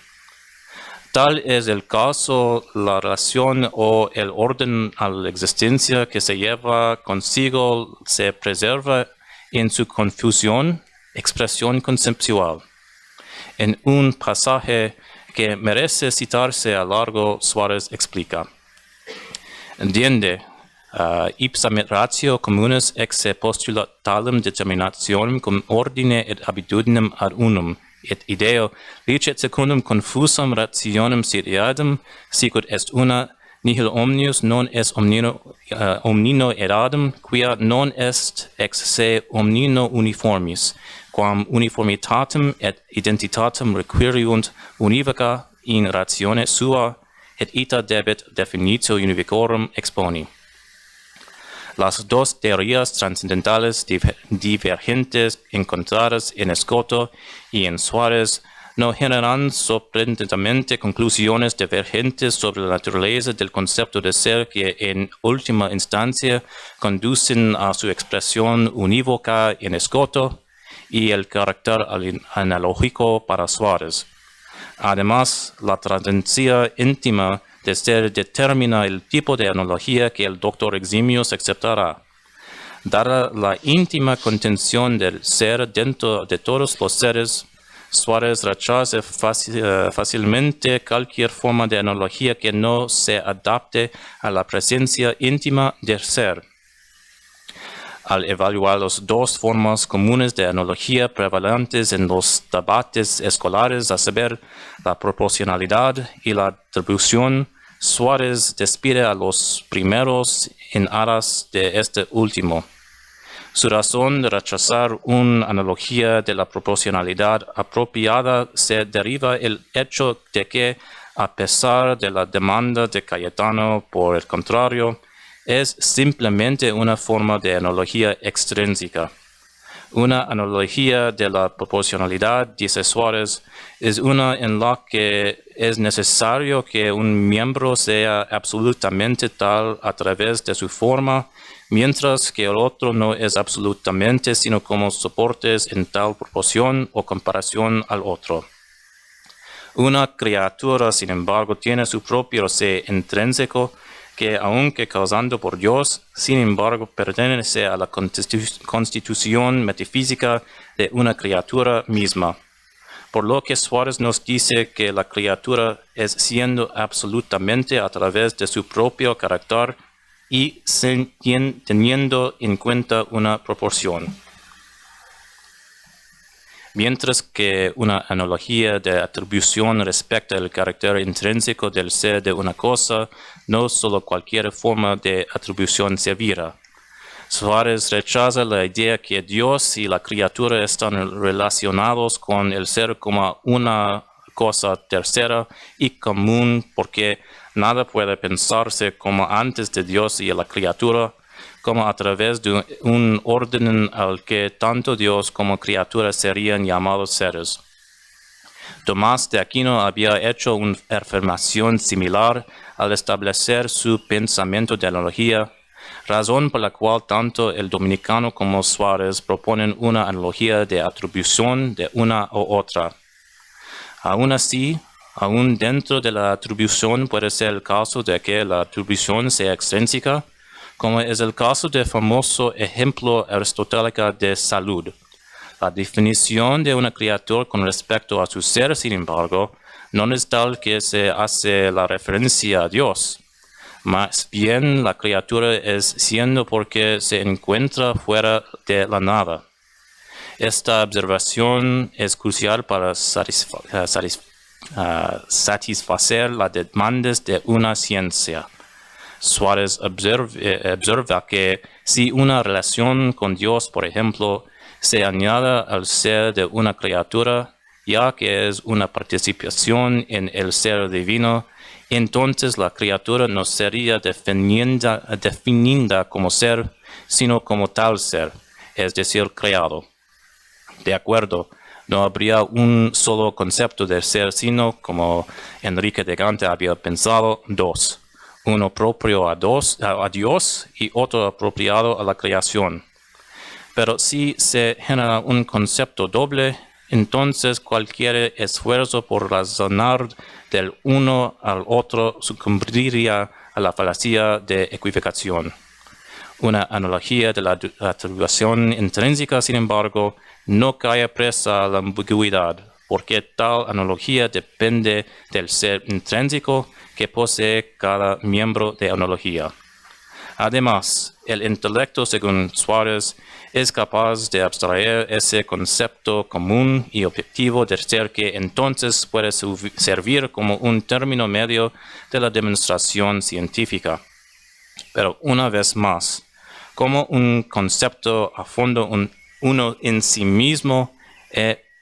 Tal es el caso, la relación o el orden a la existencia que se lleva consigo se preserva en su confusión, expresión conceptual. En un pasaje que merece citarse a largo, Suárez explica: entiende, ipsamet ratio communis ex se postula talem determinationem cum ordine et habitudinem ad unum, et ideo licet secundum confusam rationem sit eadem, sicut est una, nihil omnius non est omnino eadem, quia non est ex se omnino uniformis, quam uniformitatem et identitatem requiriunt univoca in ratione sua, et ita debet definitio univocorum exponi. Las dos teorías trascendentales divergentes encontradas en Escoto y en Suárez no generan sorprendentemente conclusiones divergentes sobre la naturaleza del concepto de ser que en última instancia conducen a su expresión unívoca en Escoto y el carácter analógico para Suárez. Además, la tendencia íntima de ser determina el tipo de analogía que el doctor Eximius aceptará. Dada la íntima contención del ser dentro de todos los seres, Suárez rechaza fácilmente cualquier forma de analogía que no se adapte a la presencia íntima del ser. Al evaluar las dos formas comunes de analogía prevalentes en los debates escolares, a saber, la proporcionalidad y la atribución, Suárez despide a los primeros en aras de este último. Su razón de rechazar una analogía de la proporcionalidad apropiada se deriva del hecho de que, a pesar de la demanda de Cayetano, por el contrario, es simplemente una forma de analogía extrínseca. Una analogía de la proporcionalidad, dice Suárez, es una en la que es necesario que un miembro sea absolutamente tal a través de su forma, mientras que el otro no es absolutamente, sino como soportes en tal proporción o comparación al otro. Una criatura, sin embargo, tiene su propio ser intrínseco, que aunque causando por Dios, sin embargo pertenece a la constitución metafísica de una criatura misma. Por lo que Suárez nos dice que la criatura es siendo absolutamente a través de su propio carácter y teniendo en cuenta una proporción. Mientras que una analogía de atribución respecta el carácter intrínseco del ser de una cosa, no solo cualquier forma de atribución servirá. Suárez rechaza la idea que Dios y la criatura están relacionados con el ser como una cosa tercera y común, porque nada puede pensarse como antes de Dios y la criatura, como a través de un orden al que tanto Dios como criatura serían llamados seres. Tomás de Aquino había hecho una afirmación similar al establecer su pensamiento de analogía, razón por la cual tanto el dominicano como Suárez proponen una analogía de atribución de una u otra. Aún así, aún dentro de la atribución puede ser el caso de que la atribución sea extrínseca, como es el caso del famoso ejemplo aristotélico de salud. La definición de una criatura con respecto a su ser, sin embargo, no es tal que se hace la referencia a Dios. Más bien, la criatura es siendo porque se encuentra fuera de la nada. Esta observación es crucial para satisfacer las demandas de una ciencia. Suárez observa que si una relación con Dios, por ejemplo, se añade al ser de una criatura, ya que es una participación en el ser divino, entonces la criatura no sería definida como ser, sino como tal ser, es decir, creado. De acuerdo, no habría un solo concepto de ser, sino, como Enrique de Gante había pensado, dos. Uno propio a Dios y otro apropiado a la creación. Pero si se genera un concepto doble, entonces cualquier esfuerzo por razonar del uno al otro sucumbiría a la falacia de equivocación. Una analogía de la atribución intrínseca, sin embargo, no cae presa a la ambigüedad, porque tal analogía depende del ser intrínseco que posee cada miembro de analogía. Además, el intelecto, según Suárez, es capaz de abstraer ese concepto común y objetivo del ser que entonces puede servir como un término medio de la demostración científica. Pero una vez más, como un concepto a fondo uno en sí mismo,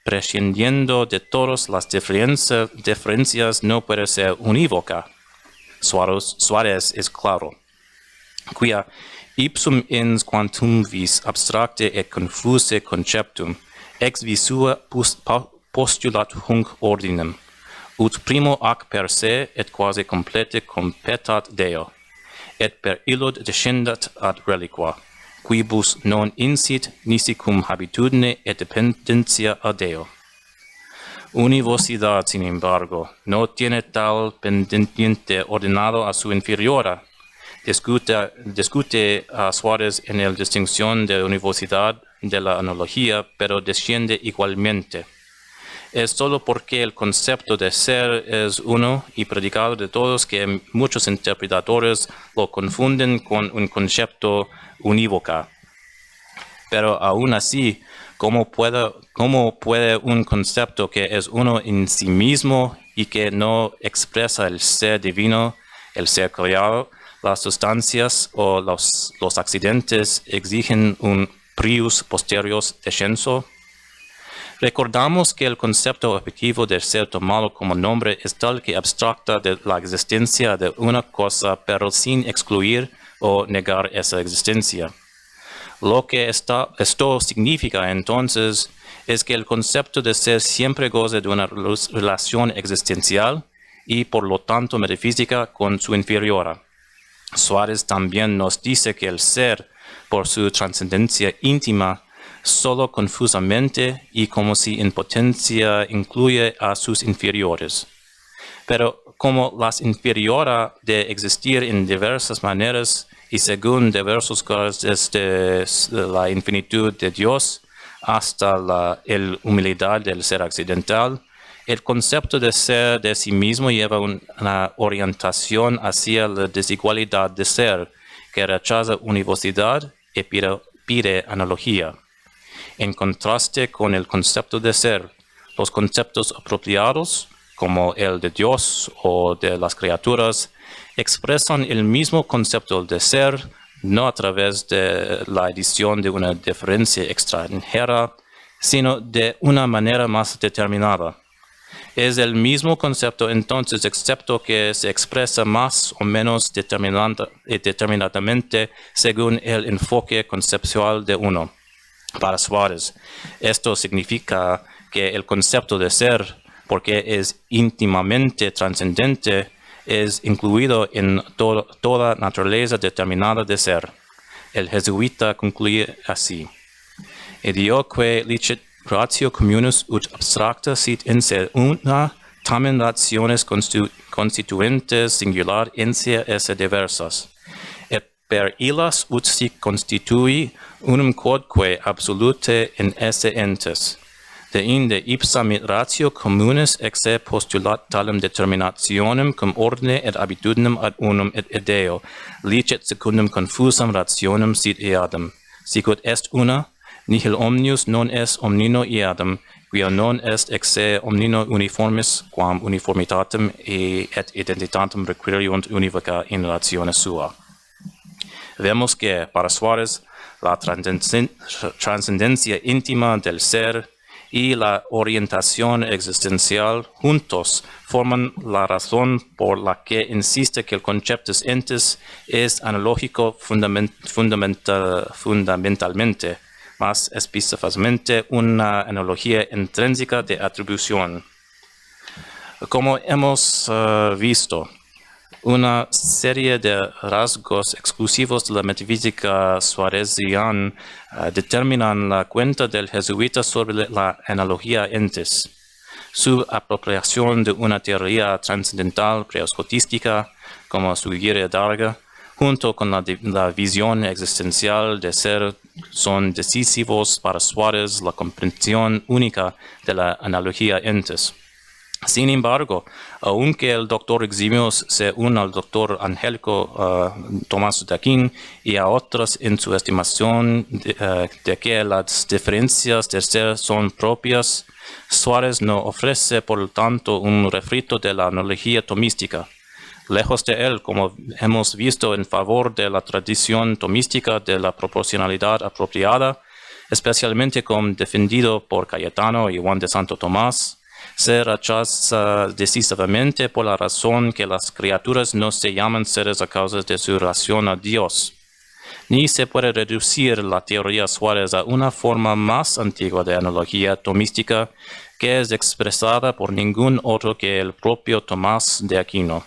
prescindiendo de todas las diferencias, no puede ser unívoca. Suárez es claro. Quia ipsum ins quantum vis abstracte et confuse conceptum, ex visua postulat hunc ordinem, ut primo ac per se et quasi complete competat Deo, et per illud descendat ad reliqua, quibus non insit nisi cum habitudine et dependencia a Deo. Universidad, sin embargo, no tiene tal pendiente ordenado a su inferiora. Discute a Suárez en la distinción de universidad de la analogía, pero desciende igualmente. Es solo porque el concepto de ser es uno y predicado de todos que muchos interpretadores lo confunden con un concepto unívoco. Pero aún así, ¿cómo puede un concepto que es uno en sí mismo y que no expresa el ser divino, el ser creado, las sustancias o los accidentes exigen un prius posterius descenso? Recordamos que el concepto objetivo del ser tomado como nombre es tal que abstracta de la existencia de una cosa, pero sin excluir o negar esa existencia. Lo que esto significa entonces es que el concepto de ser siempre goza de una relación existencial y por lo tanto metafísica con su inferiora. Suárez también nos dice que el ser, por su trascendencia íntima, solo confusamente y como si en potencia incluye a sus inferiores. Pero como las inferiora de existir en diversas maneras y según diversos grados desde la infinitud de Dios hasta la humildad del ser accidental, el concepto de ser de sí mismo lleva una orientación hacia la desigualdad de ser, que rechaza universidad y pide analogía. En contraste con el concepto de ser, los conceptos apropiados, como el de Dios o de las criaturas, expresan el mismo concepto de ser, no a través de la adición de una diferencia extranjera, sino de una manera más determinada. Es el mismo concepto entonces, excepto que se expresa más o menos determinadamente según el enfoque conceptual de uno. Para Suárez, esto significa que el concepto de ser, porque es íntimamente trascendente, es incluido en toda naturaleza determinada de ser. El jesuíta concluye así: Idioque licet ratio communis ut abstracta sit in se una, tamen rationes constituentes singular in se esse diversas. Et per illas ut si constitui unum quodque absolute in esse entes. De inde ipsa mit ratio communis exe postulat talem determinationem cum ordine et habitudinem ad unum et ideo, licet secundum confusam rationem sit eadem. Sicut est una, nihil omnius non est omnino eadem, quia non est exe omnino uniformis, quam uniformitatem et identitatem requiriunt univoca in ratione sua. Vemos que, para Suárez, la trascendencia íntima del ser y la orientación existencial juntos forman la razón por la que insiste que el concepto entes es analógico fundamentalmente, más específicamente una analogía intrínseca de atribución. Como hemos visto, una serie de rasgos exclusivos de la metafísica suareziana determinan la cuenta del jesuita sobre la analogía entes. Su apropiación de una teoría trascendental preescotística, como sugiere Darga, junto con la visión existencial de ser, son decisivos para Suárez la comprensión única de la analogía entes. Sin embargo, aunque el doctor eximio se une al doctor angélico Tomás de Aquín y a otros en su estimación de que las diferencias del ser son propias, Suárez no ofrece, por lo tanto, un refrito de la analogía tomística. Lejos de él, como hemos visto, en favor de la tradición tomística de la proporcionalidad apropiada, especialmente como defendido por Cayetano y Juan de Santo Tomás, se rechaza decisivamente por la razón que las criaturas no se llaman seres a causa de su relación a Dios. Ni se puede reducir la teoría Suárez a una forma más antigua de analogía tomística que es expresada por ningún otro que el propio Tomás de Aquino.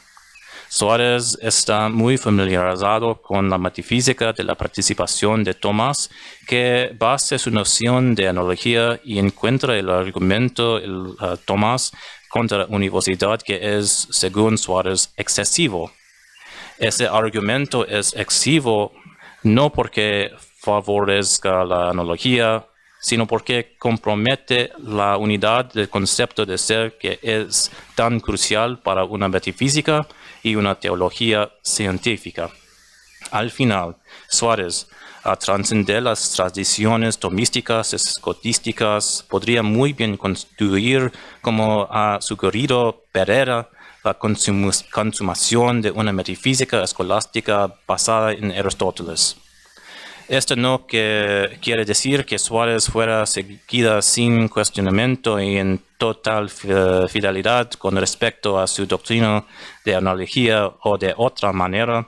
Suárez está muy familiarizado con la metafísica de la participación de Tomás, que basa su noción de analogía y encuentra el argumento Tomás contra la universidad que es, según Suárez, excesivo. Ese argumento es excesivo no porque favorezca la analogía, sino porque compromete la unidad del concepto de ser que es tan crucial para una metafísica y una teología científica. Al final, Suárez, a trascender las tradiciones tomísticas, escotísticas, podría muy bien construir, como ha sugerido Pereira, la consumación de una metafísica escolástica basada en Aristóteles. Esto no quiere decir que Suárez fuera seguida sin cuestionamiento y en total fidelidad con respecto a su doctrina de analogía o de otra manera.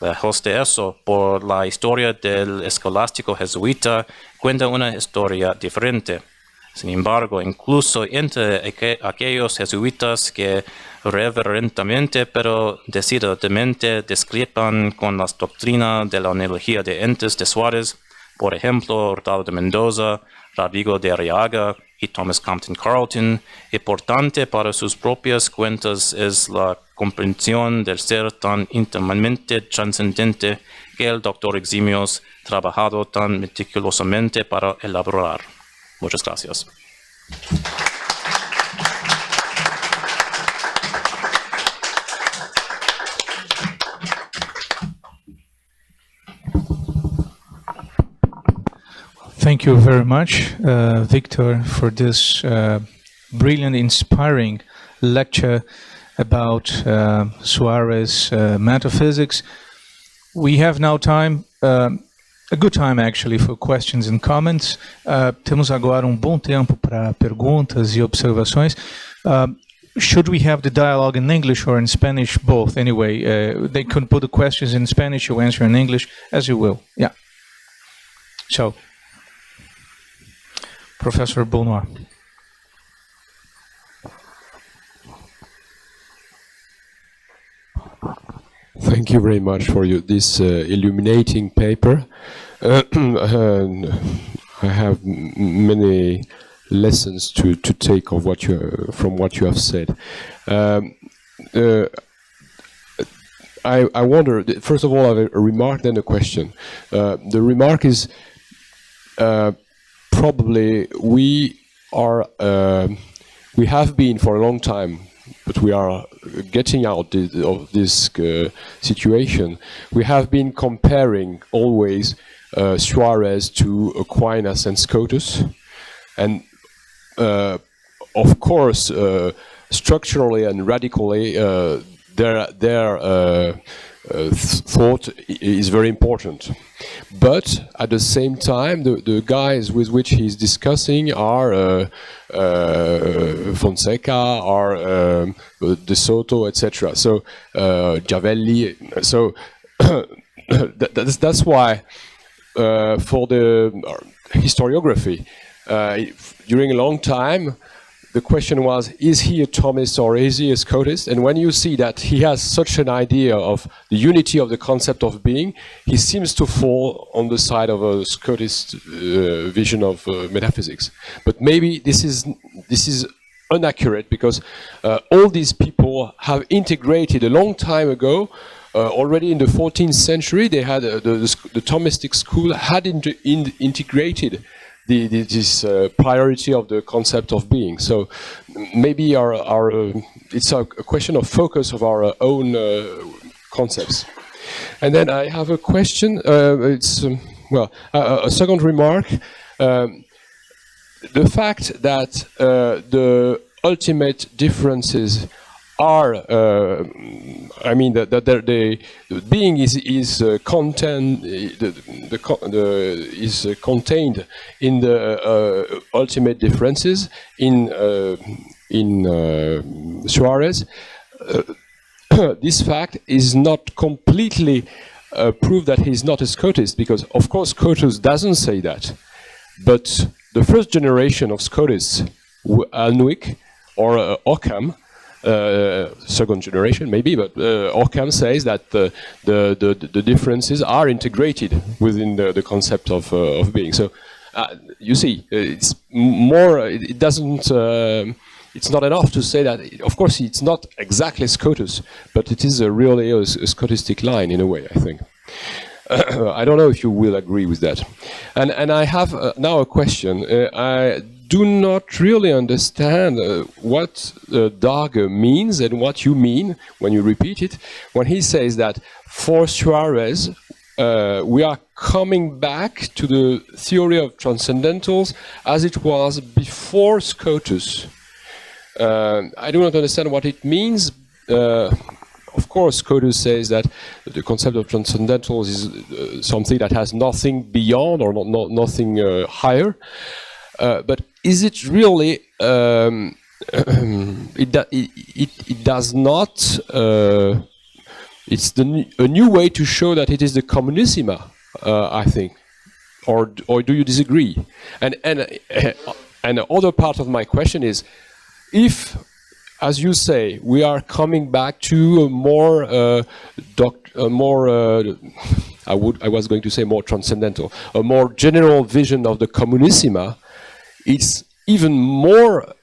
Lejos de eso, por la historia del escolástico jesuita cuenta una historia diferente. Sin embargo, incluso entre aquellos jesuitas que reverentemente pero decididamente discrepan con las doctrinas de la analogía de entes de Suárez, por ejemplo, Hurtado de Mendoza, Rodrigo de Arriaga y Thomas Compton Carleton, importante para sus propias cuentas es la comprensión del ser tan íntimamente trascendente que el doctor Eximios trabajado tan meticulosamente para elaborar. Muchas gracias. Thank you very much, Victor, for this brilliant, inspiring lecture about Suárez metaphysics. We have now time, a good time actually, for questions and comments. Temos agora bom tempo para perguntas e observações. Should we have the dialogue in English or in Spanish? Both, anyway. They can put the questions in Spanish, you answer in English, as you will. Yeah. So, Professor Bonoir. Thank you very much for this illuminating paper. I have many lessons to take of from what you have said. I wonder, first of all, I have a remark, then a question. The remark is probably we have been for a long time, but we are getting out of this situation. We have been comparing always Suárez to Aquinas and Scotus, and of course, structurally and radically, their thought is very important. But at the same time, the guys with which he's discussing are Fonseca, are De Soto, etc. So Giavelli. So that's why for the historiography, during a long time, the question was, is he a Thomist or is he a Scotist? And when you see that he has such an idea of the unity of the concept of being, he seems to fall on the side of a Scotist vision of metaphysics. But maybe this is inaccurate, because all these people have integrated a long time ago. Already in the 14th century, they had the Thomistic school had integrated this priority of the concept of being. So maybe it's a question of focus of our own concepts. And then I have a question. It's a second remark. The fact that the ultimate differences are, I mean, that the being is contained in the ultimate differences in Suárez. This fact is not completely proof that he's not a Scotist, because of course Scotus doesn't say that, but the first generation of Scotists, Alnwick or Ockham, second generation maybe, but Occam says that the differences are integrated within the concept of being. So you see, it's more. It doesn't. It's not enough to say that. Of course, it's not exactly Scotus, but it is really a Scotistic line in a way, I think. I don't know if you will agree with that. And I have now a question. I do not really understand what Darger means and what you mean when you repeat it, when he says that for Suárez, we are coming back to the theory of transcendentals as it was before Scotus. I do not understand what it means. Of course, Scotus says that the concept of transcendentals is something that has nothing beyond or nothing higher. But is it really? It does not. It's a new way to show that it is the communissima, I think. Or do you disagree? And the other part of my question is, if, as you say, we are coming back to a more, I was going to say more transcendental, a more general vision of the communissima, it's even more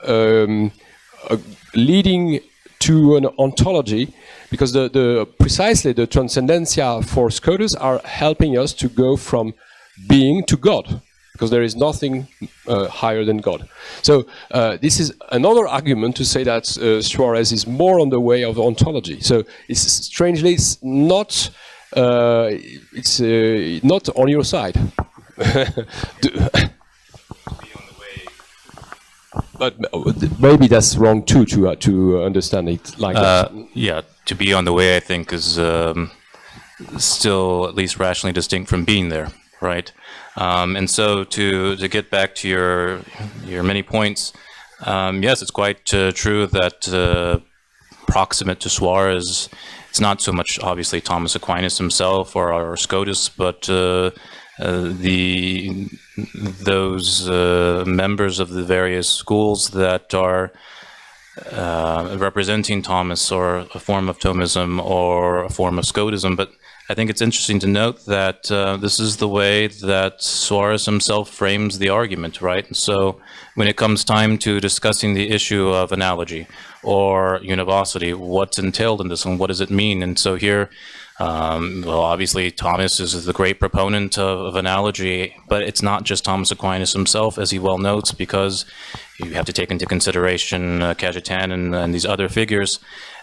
leading to an ontology, because precisely the transcendentia for Scotus are helping us to go from being to God, because there is nothing higher than God. So this is another argument to say that Suárez is more on the way of ontology. So it's strangely not on your side. But maybe that's wrong too to understand it like that. Yeah, to be on the way, I think, is still at least rationally distinct from being there, right? And so to get back to your many points, yes, it's quite true that proximate to Suárez, it's not so much obviously Thomas Aquinas himself or Scotus, but those members of the various schools that are representing Thomas, or a form of Thomism or a form of Scotism. But I think it's interesting to note that this is the way that Suárez himself frames the argument, right? And so when it comes time to discussing the issue of analogy or univocity, what's entailed in this and what does it mean? And so here, well, obviously Thomas is the great proponent of analogy, but it's not just Thomas Aquinas himself, as he well notes, because you have to take into consideration Cajetan and these other figures.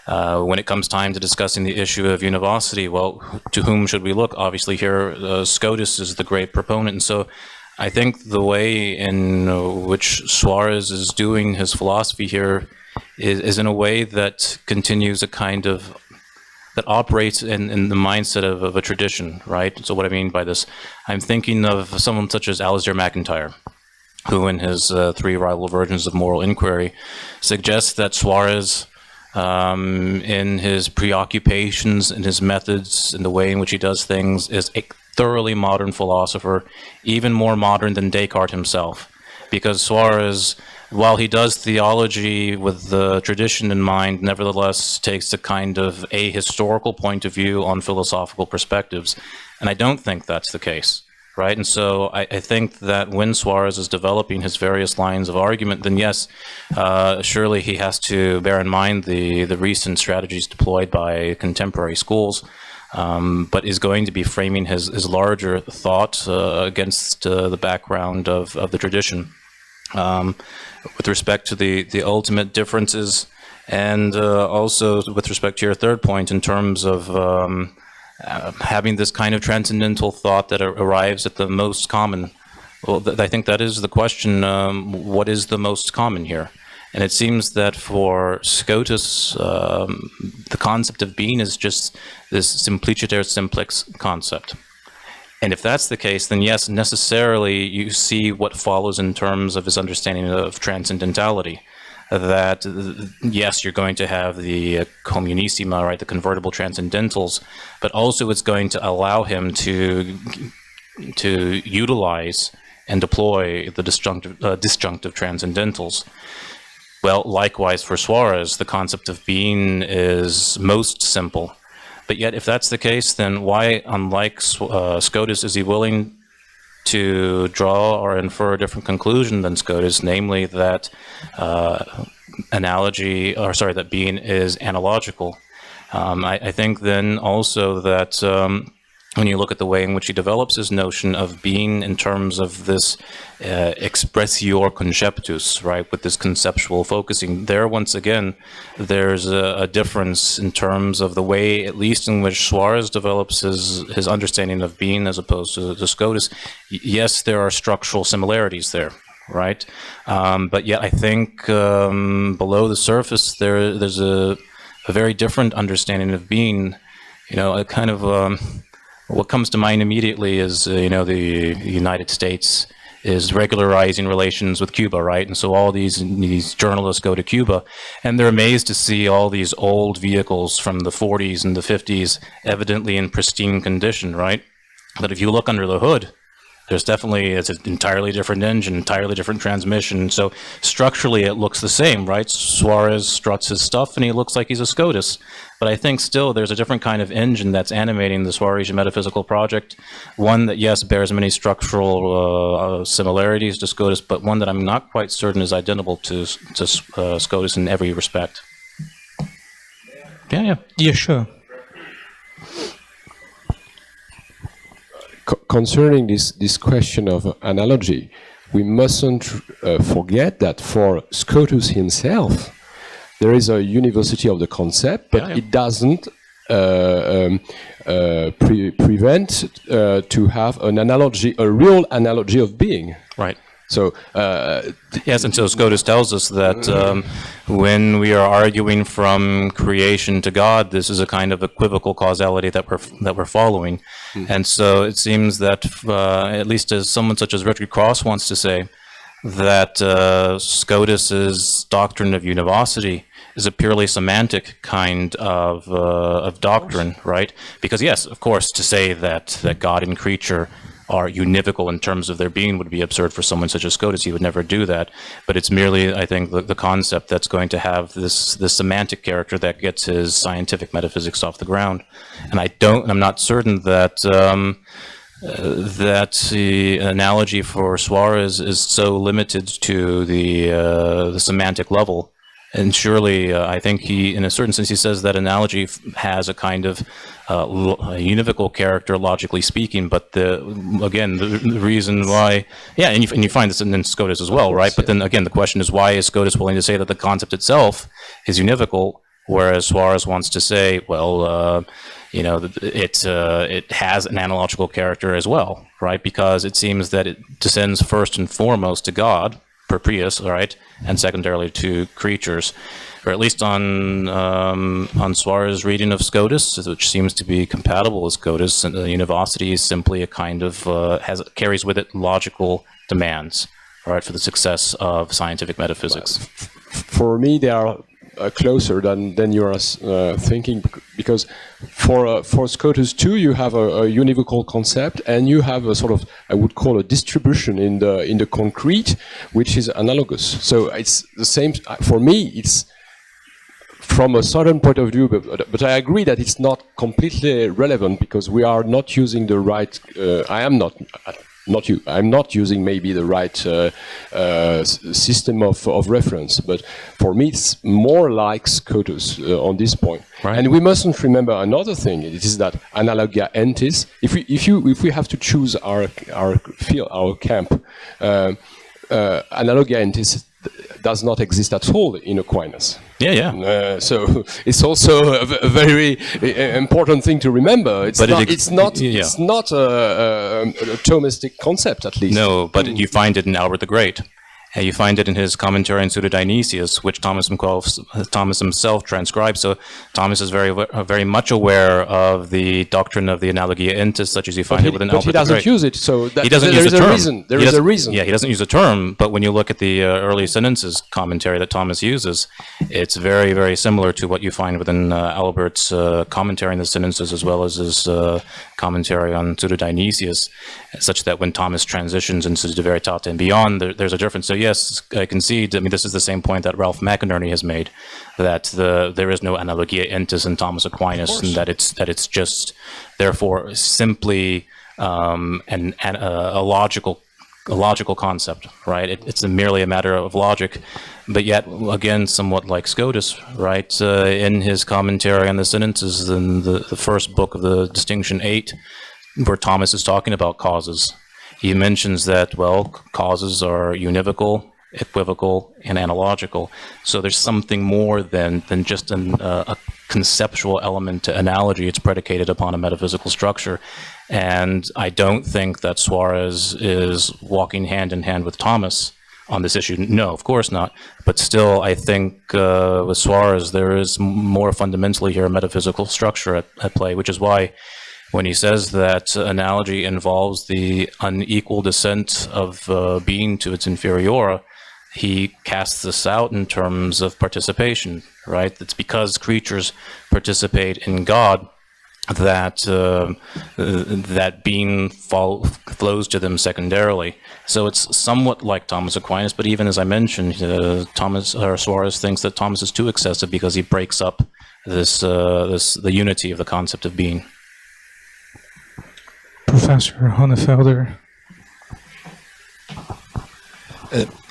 When it comes time to discussing the issue of univocity, well, to whom should we look? Obviously here, Scotus is the great proponent. And so I think the way in which Suárez is doing his philosophy here is in a way that continues a kind of, that operates in the mindset of a tradition, right? So what I mean by this, I'm thinking of someone such as Alasdair MacIntyre, who in his Three Rival Versions of Moral Inquiry suggests that Suárez, in his preoccupations, in his methods, in the way in which he does things, is a thoroughly modern philosopher, even more modern than Descartes himself. Because Suárez, while he does theology with the tradition in mind, nevertheless takes a kind of ahistorical point of view on philosophical perspectives. And I don't think that's the case, right? And so I think that when Suárez is developing his various lines of argument, then yes, surely he has to bear in mind the recent strategies deployed by contemporary schools, but is going to be framing his larger thought against the background of the tradition. With respect to the ultimate differences, and also with respect to your third point in terms of having this kind of transcendental thought that arrives at the most common. Well, I think that is the question, what is the most common here? And it seems that for Scotus, the concept of being is just this simpliciter simplex concept. And if that's the case, then yes, necessarily you see what follows in terms of his understanding of transcendentality. That yes, you're going to have the communissima, right, the convertible transcendentals, but also it's going to allow him to utilize and deploy the disjunctive transcendentals. Well, likewise for Suárez, the concept of being is most simple. But yet, if that's the case, then why, unlike Scotus, is he willing to draw or infer a different conclusion than Scotus, namely that that being is analogical? I think then also that when you look at the way in which he develops his notion of being in terms of this expressior conceptus, right, with this conceptual focusing, there once again, there's a difference in terms of the way, at least in which Suárez develops his understanding of being as opposed to Scotus. Yes, there are structural similarities there, right? But yet I think below the surface there's a very different understanding of being, a kind of what comes to mind immediately is, the United States is regularizing relations with Cuba, right? And so all these journalists go to Cuba, and they're amazed to see all these old vehicles from the 40s and the 50s evidently in pristine condition, right? But if you look under the hood, it's an entirely different engine, entirely different transmission. So structurally, it looks the same, right? Suárez struts his stuff, and he looks like he's a Scotus. But I think still there's a different kind of engine that's animating the Suárez metaphysical project. One that, yes, bears many structural similarities to Scotus, but one that I'm not quite certain is identical to Scotus in every respect. Yeah. Yeah, sure. Concerning this question of analogy, we mustn't forget that for Scotus himself, there is a university of the concept, but it doesn't prevent to have an analogy, a real analogy of being. Right. So yes, and so Scotus tells us that when we are arguing from creation to God, this is a kind of equivocal causality that we're following, and so it seems that at least as someone such as Richard Cross wants to say, that Scotus's doctrine of univocity is a purely semantic kind of doctrine, right? Because yes, of course, to say that God and creature are univocal in terms of their being would be absurd for someone such as Scotus. He would never do that. But it's merely, I think, the concept that's going to have this semantic character that gets his scientific metaphysics off the ground. And I'm not certain that that the analogy for Suárez is so limited to the semantic level. And surely, I think he, in a certain sense, he says that analogy has a kind of univocal character, logically speaking. But the reason why, and you find this in Scotus as well, right? But then again, the question is, why is Scotus willing to say that the concept itself is univocal, whereas Suárez wants to say, well, it has an analogical character as well, right? Because it seems that it descends first and foremost to God, per prius, right, and secondarily to creatures, or at least on Suárez's reading of Scotus, which seems to be compatible with Scotus. And the univocity is simply a kind of carries with it logical demands, right, for the success of scientific metaphysics. For me, they are closer than you are thinking, because for Scotus too, you have a univocal concept, and you have a sort of, I would call, a distribution in the concrete, which is analogous. So it's the same for me. It's from a certain point of view, but I agree that it's not completely relevant, because we are not using the right. I'm not using maybe the right system of reference, but for me it's more like Scotus on this point. Right. And we mustn't remember another thing. It is that analogia entis. If we have to choose our field, our camp, analogia entis does not exist at all in Aquinas. So it's also a very important thing to remember. It's not a Thomistic concept, at least. No, but you find it in Albert the Great. And you find it in his commentary on Pseudo Dionysius, which Thomas himself transcribed. So Thomas is very much aware of the doctrine of the analogia entis, such as you find it within Albert the Great. But he doesn't use it, so he doesn't use the term. There is a reason. Yeah, he doesn't use the term, but when you look at the early sentences commentary that Thomas uses, it's very, very similar to what you find within Albert's commentary on the sentences, as well as his commentary on Pseudo Dionysius, such that when Thomas transitions into De Veritate and beyond, there's a difference. So yes, I concede. I mean, this is the same point that Ralph McInerney has made, that there is no analogia entis in Thomas Aquinas, and that it's just therefore simply a logical concept, right? It's merely a matter of logic, but yet again, somewhat like Scotus, right? In his commentary on the sentences in the first book of the Distinction 8, where Thomas is talking about causes, he mentions that, well, causes are univocal, equivocal, and analogical. So there's something more than just a conceptual element to analogy. It's predicated upon a metaphysical structure. And I don't think that Suárez is walking hand in hand with Thomas on this issue. No, of course not. But still, I think with Suárez, there is more fundamentally here a metaphysical structure at play, which is why when he says that analogy involves the unequal descent of being to its inferiora, he casts this out in terms of participation, right? It's because creatures participate in God that that being flows to them secondarily. So it's somewhat like Thomas Aquinas, but even as I mentioned, Suárez thinks that Thomas is too excessive because he breaks up the unity of the concept of being. Professor Honefelder.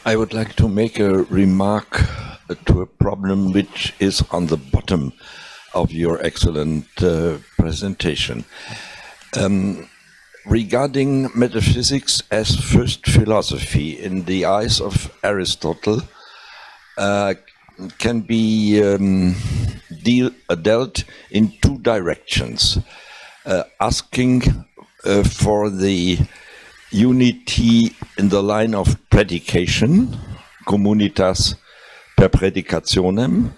I would like to make a remark to a problem which is on the bottom of your excellent presentation. Regarding metaphysics as first philosophy in the eyes of Aristotle, can be dealt in two directions. Asking for the unity in the line of predication, communitas per predicationem,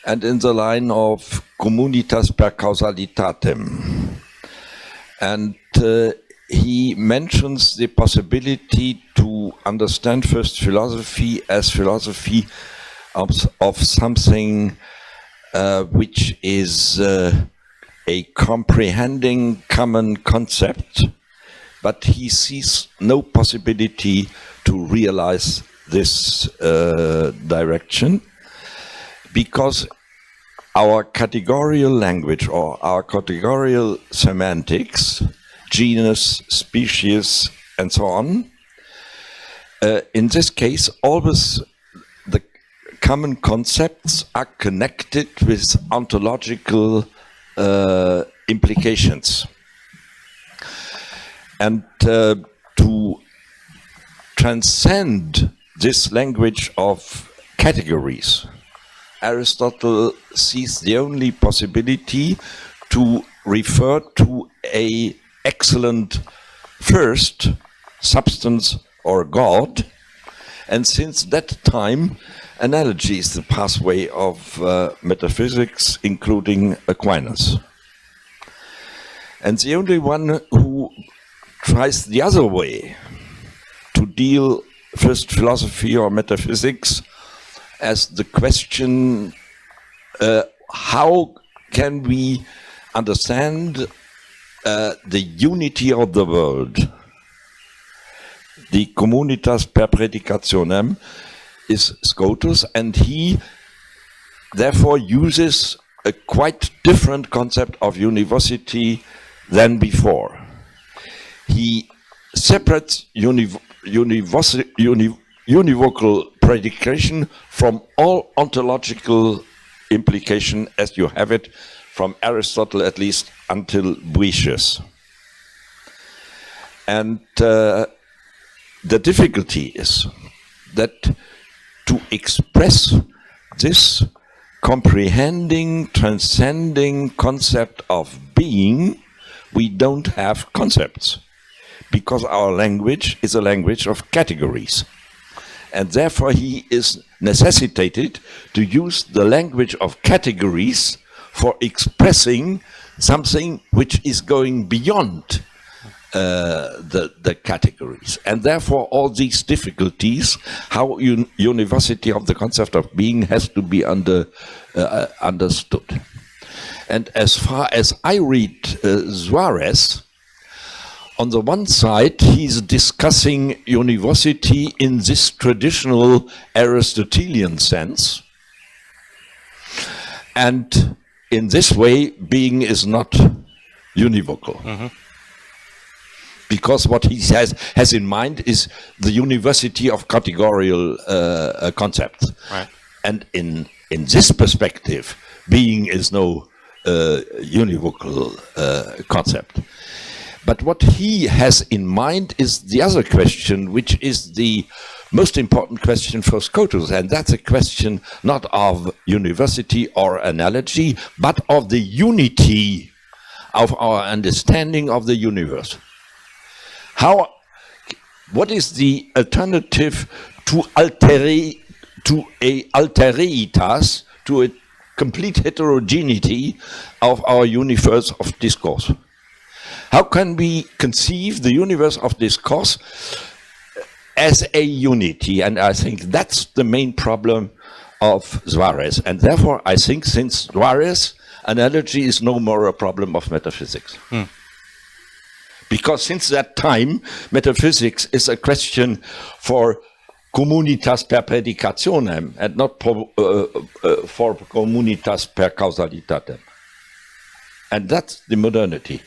and in the line of communitas per causalitatem. And he mentions the possibility to understand first philosophy as philosophy of something which is a comprehending common concept, but he sees no possibility to realize this direction, because our categorical language or our categorical semantics, genus, species, and so on, in this case, always the common concepts are connected with ontological implications. And to transcend this language of categories, Aristotle sees the only possibility to refer to an excellent first substance or God, and since that time, analogy is the pathway of metaphysics, including Aquinas. And the only one who tries the other way to deal first philosophy or metaphysics as the question, how can we understand the unity of the world? The communitas per predicationem is Scotus, and he therefore uses a quite different concept of univocity than before. He separates univocal predication from all ontological implication as you have it from Aristotle, at least until Boëtius. And the difficulty is that to express this comprehending, transcending concept of being, we don't have concepts, because our language is a language of categories. And therefore he is necessitated to use the language of categories for expressing something which is going beyond the categories. And therefore all these difficulties, how univocity of the concept of being has to be understood. And as far as I read Suárez, on the one side, he's discussing university in this traditional Aristotelian sense. And in this way, being is not univocal. Because what he has in mind is the university of categorical concepts. Right. And in this perspective, being is no univocal concept. But what he has in mind is the other question, which is the most important question for Scotus, and that's a question not of university or analogy, but of the unity of our understanding of the universe. What is the alternative to a altereitas, to a complete heterogeneity of our universe of discourse? How can we conceive the universe of discourse as a unity? And I think that's the main problem of Suárez. And therefore, I think since Suárez, analogy is no more a problem of metaphysics. Because since that time, metaphysics is a question for communitas per predicationem and not for communitas per causalitatem. And that's the modernity.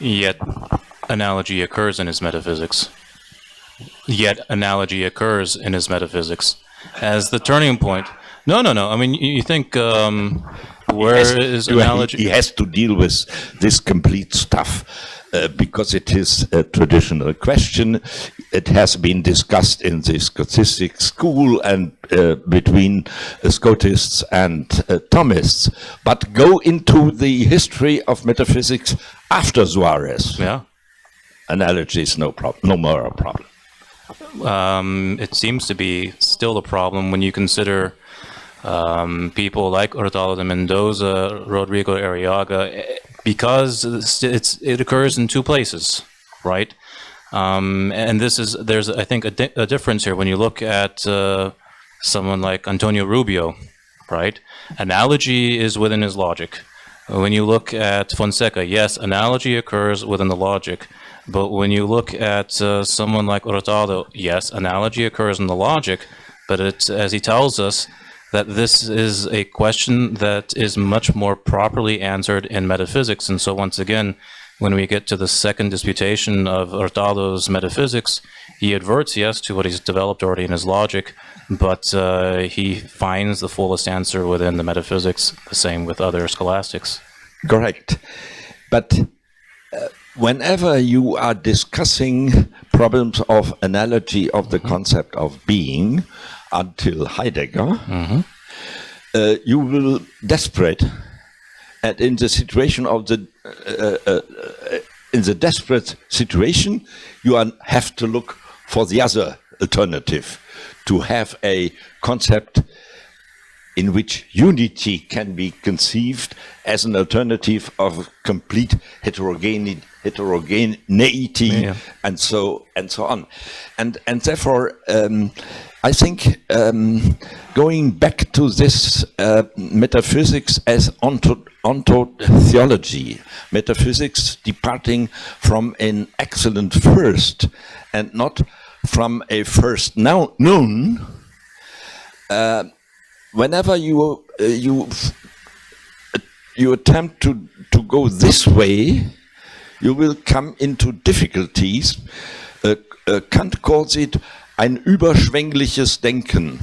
Yet analogy occurs in his metaphysics. As the turning point. No. I mean, you think where is analogy? He has to deal with this complete stuff because it is a traditional question. It has been discussed in the Scotistic school and between Scotists and Thomists. But go into the history of metaphysics after Suárez. Yeah. Analogy is no more a problem. It seems to be still a problem when you consider people like Hurtado de Mendoza, Rodrigo Arriaga, because it occurs in two places, right? And there's I think a difference here when you look at someone like Antonio Rubio, right? Analogy is within his logic. When you look at Fonseca, yes, analogy occurs within the logic. But when you look at someone like Hurtado, yes, analogy occurs in the logic, but it's, as he tells us, that this is a question that is much more properly answered in metaphysics. And so once again, when we get to the second disputation of Hurtado's metaphysics, he adverts, yes, to what he's developed already in his logic, but he finds the fullest answer within the metaphysics, the same with other scholastics. Correct. But whenever you are discussing problems of analogy of the concept of being, until Heidegger, you will desperate, and in the situation of the in the desperate situation, you have to look for the other alternative, to have a concept in which unity can be conceived as an alternative of complete heterogeneity, and so on, and therefore I think going back to this metaphysics as ontotheology, metaphysics departing from an excellent first and not from a first known. Whenever you attempt to go this way, you will come into difficulties. Kant calls it ein überschwängliches Denken.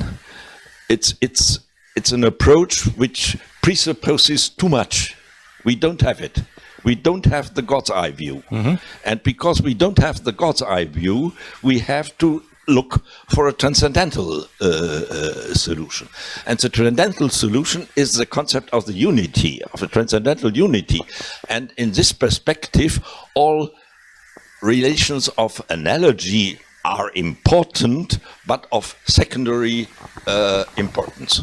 It's an approach which presupposes too much. We don't have it. We don't have the God's eye view. And because we don't have the God's eye view, we have to look for a transcendental solution. And the transcendental solution is the concept of the unity, of a transcendental unity. And in this perspective, all relations of analogy are important, but of secondary importance.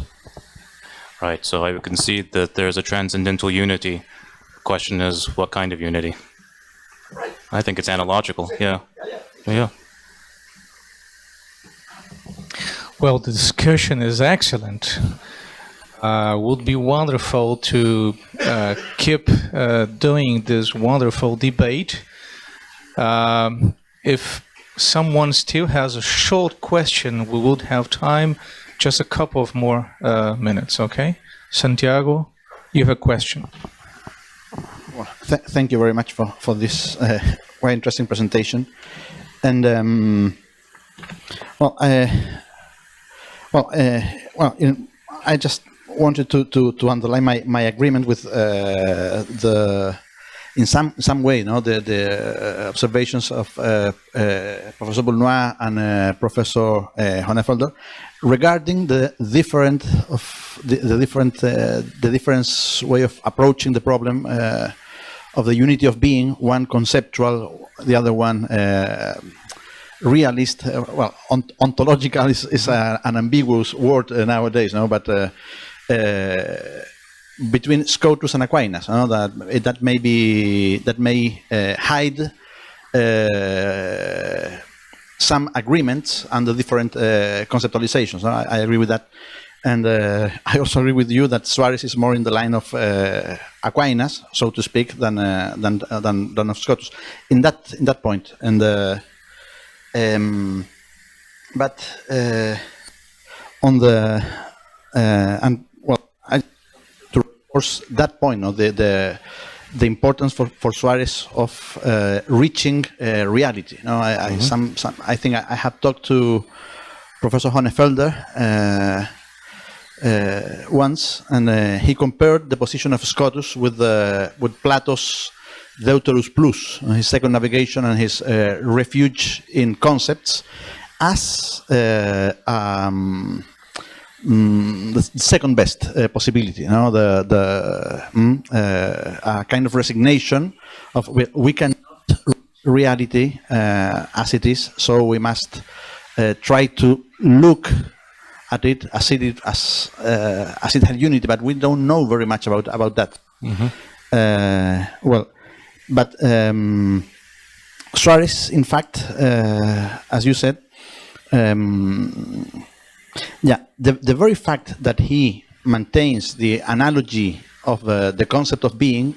Right, so I would concede that there's a transcendental unity. The question is, what kind of unity? Right. I think it's analogical, yeah. Well, the discussion is excellent. Would be wonderful to keep doing this wonderful debate. If someone still has a short question, we would have time, just a couple of more minutes, okay? Santiago, you have a question. Well, thank you very much for this very interesting presentation. And I just wanted to underline my agreement with in some way, the observations of Professor Boulnois and Professor Honefelder regarding the different way of approaching the problem of the unity of being, one conceptual, the other one realist. Ontological is an ambiguous word nowadays, but between Scotus and Aquinas, that may hide some agreements under different conceptualizations. I agree with that, and I also agree with you that Suárez is more in the line of Aquinas, so to speak, than of Scotus in that point. And on the that point, the importance for Suárez of reaching reality. I think I have talked to Professor Honefelder once, and he compared the position of Scotus with Plato's Deuterus Plus, his second navigation and his refuge in concepts, as the second best possibility, a kind of resignation of we cannot reality as it is, so we must try to look at it as it had unity, but we don't know very much about that. But Suárez, in fact, as you said, the very fact that he maintains the analogy of the concept of being,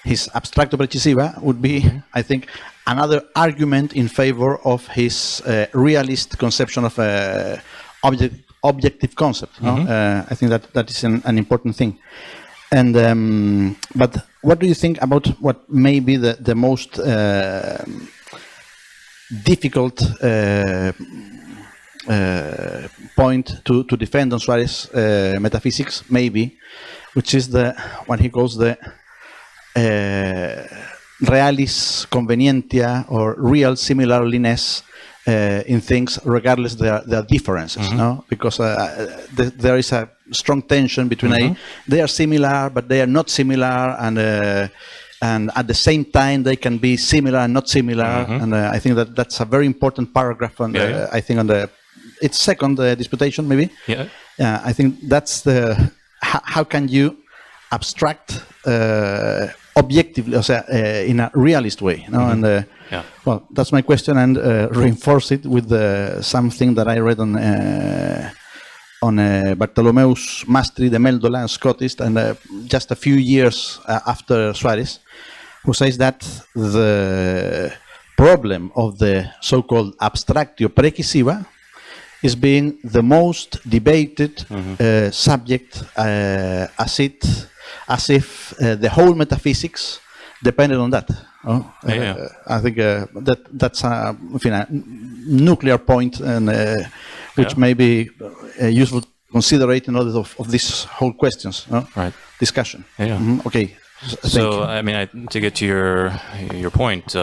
his abstracto precisiva, would be, I think, another argument in favor of his realist conception of objective concept. I think that is an important thing. And but what do you think about what may be the most difficult point to defend on Suárez metaphysics, maybe, which is what he calls the realis convenientia, or real similarliness in things regardless their differences, because there is a strong tension between they are similar but they are not similar, and at the same time they can be similar and not similar, and I think that's a very important paragraph on I think on its second disputation, maybe. I think that's the how can you abstract objectively, in a realist way, and well, that's my question, and reinforce it with something that I read on Bartolomeu's Mastri de Meldola, Scotist, and just a few years after Suárez, who says that the problem of the so-called abstractio precisiva is being the most debated subject, as if the whole metaphysics depended on that. I think that's a nuclear point, and which may be useful to consider in order of these whole questions discussion. Okay. So I mean, to get to your point,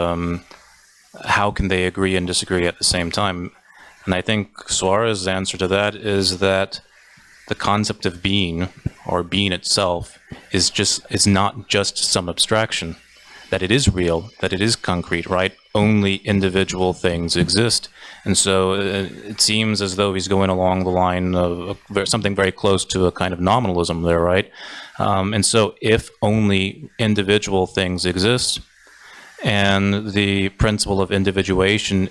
how can they agree and disagree at the same time? And I think Suárez's answer to that is that the concept of being, or being itself, is not just some abstraction. That it is real, that it is concrete, right? Only individual things exist. And so it seems as though he's going along the line of something very close to a kind of nominalism there, right? And so if only individual things exist, and the principle of individuation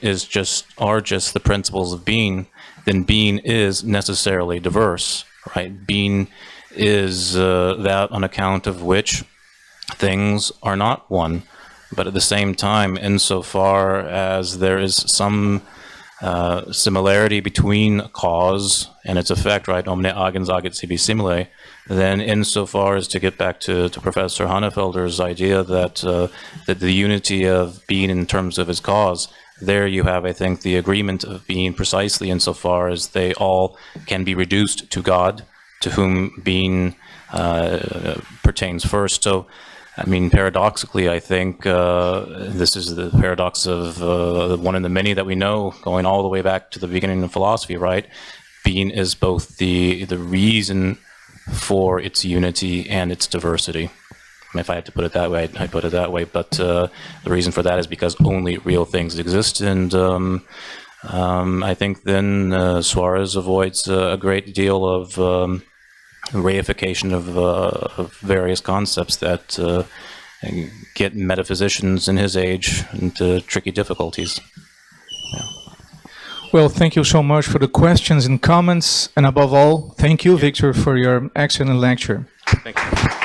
are just the principles of being, then being is necessarily diverse. right? Being is that on account of which things are not one, but at the same time, insofar as there is some similarity between cause and its effect, right? Omne agens agit sibi simile. Then, insofar as to get back to Professor Hannefelder's idea that that the unity of being in terms of its cause, there you have, I think, the agreement of being precisely insofar as they all can be reduced to God, to whom being pertains first. So, I mean, paradoxically, I think this is the paradox of one of the many that we know, going all the way back to the beginning of philosophy, right? Being is both the reason for its unity and its diversity. I mean, if I had to put it that way, I'd put it that way. But the reason for that is because only real things exist, and I think then Suárez avoids a great deal of reification of various concepts that get metaphysicians in his age into tricky difficulties. Yeah. Well, thank you so much for the questions and comments, and above all, thank you, Victor, for your excellent lecture. Thank you.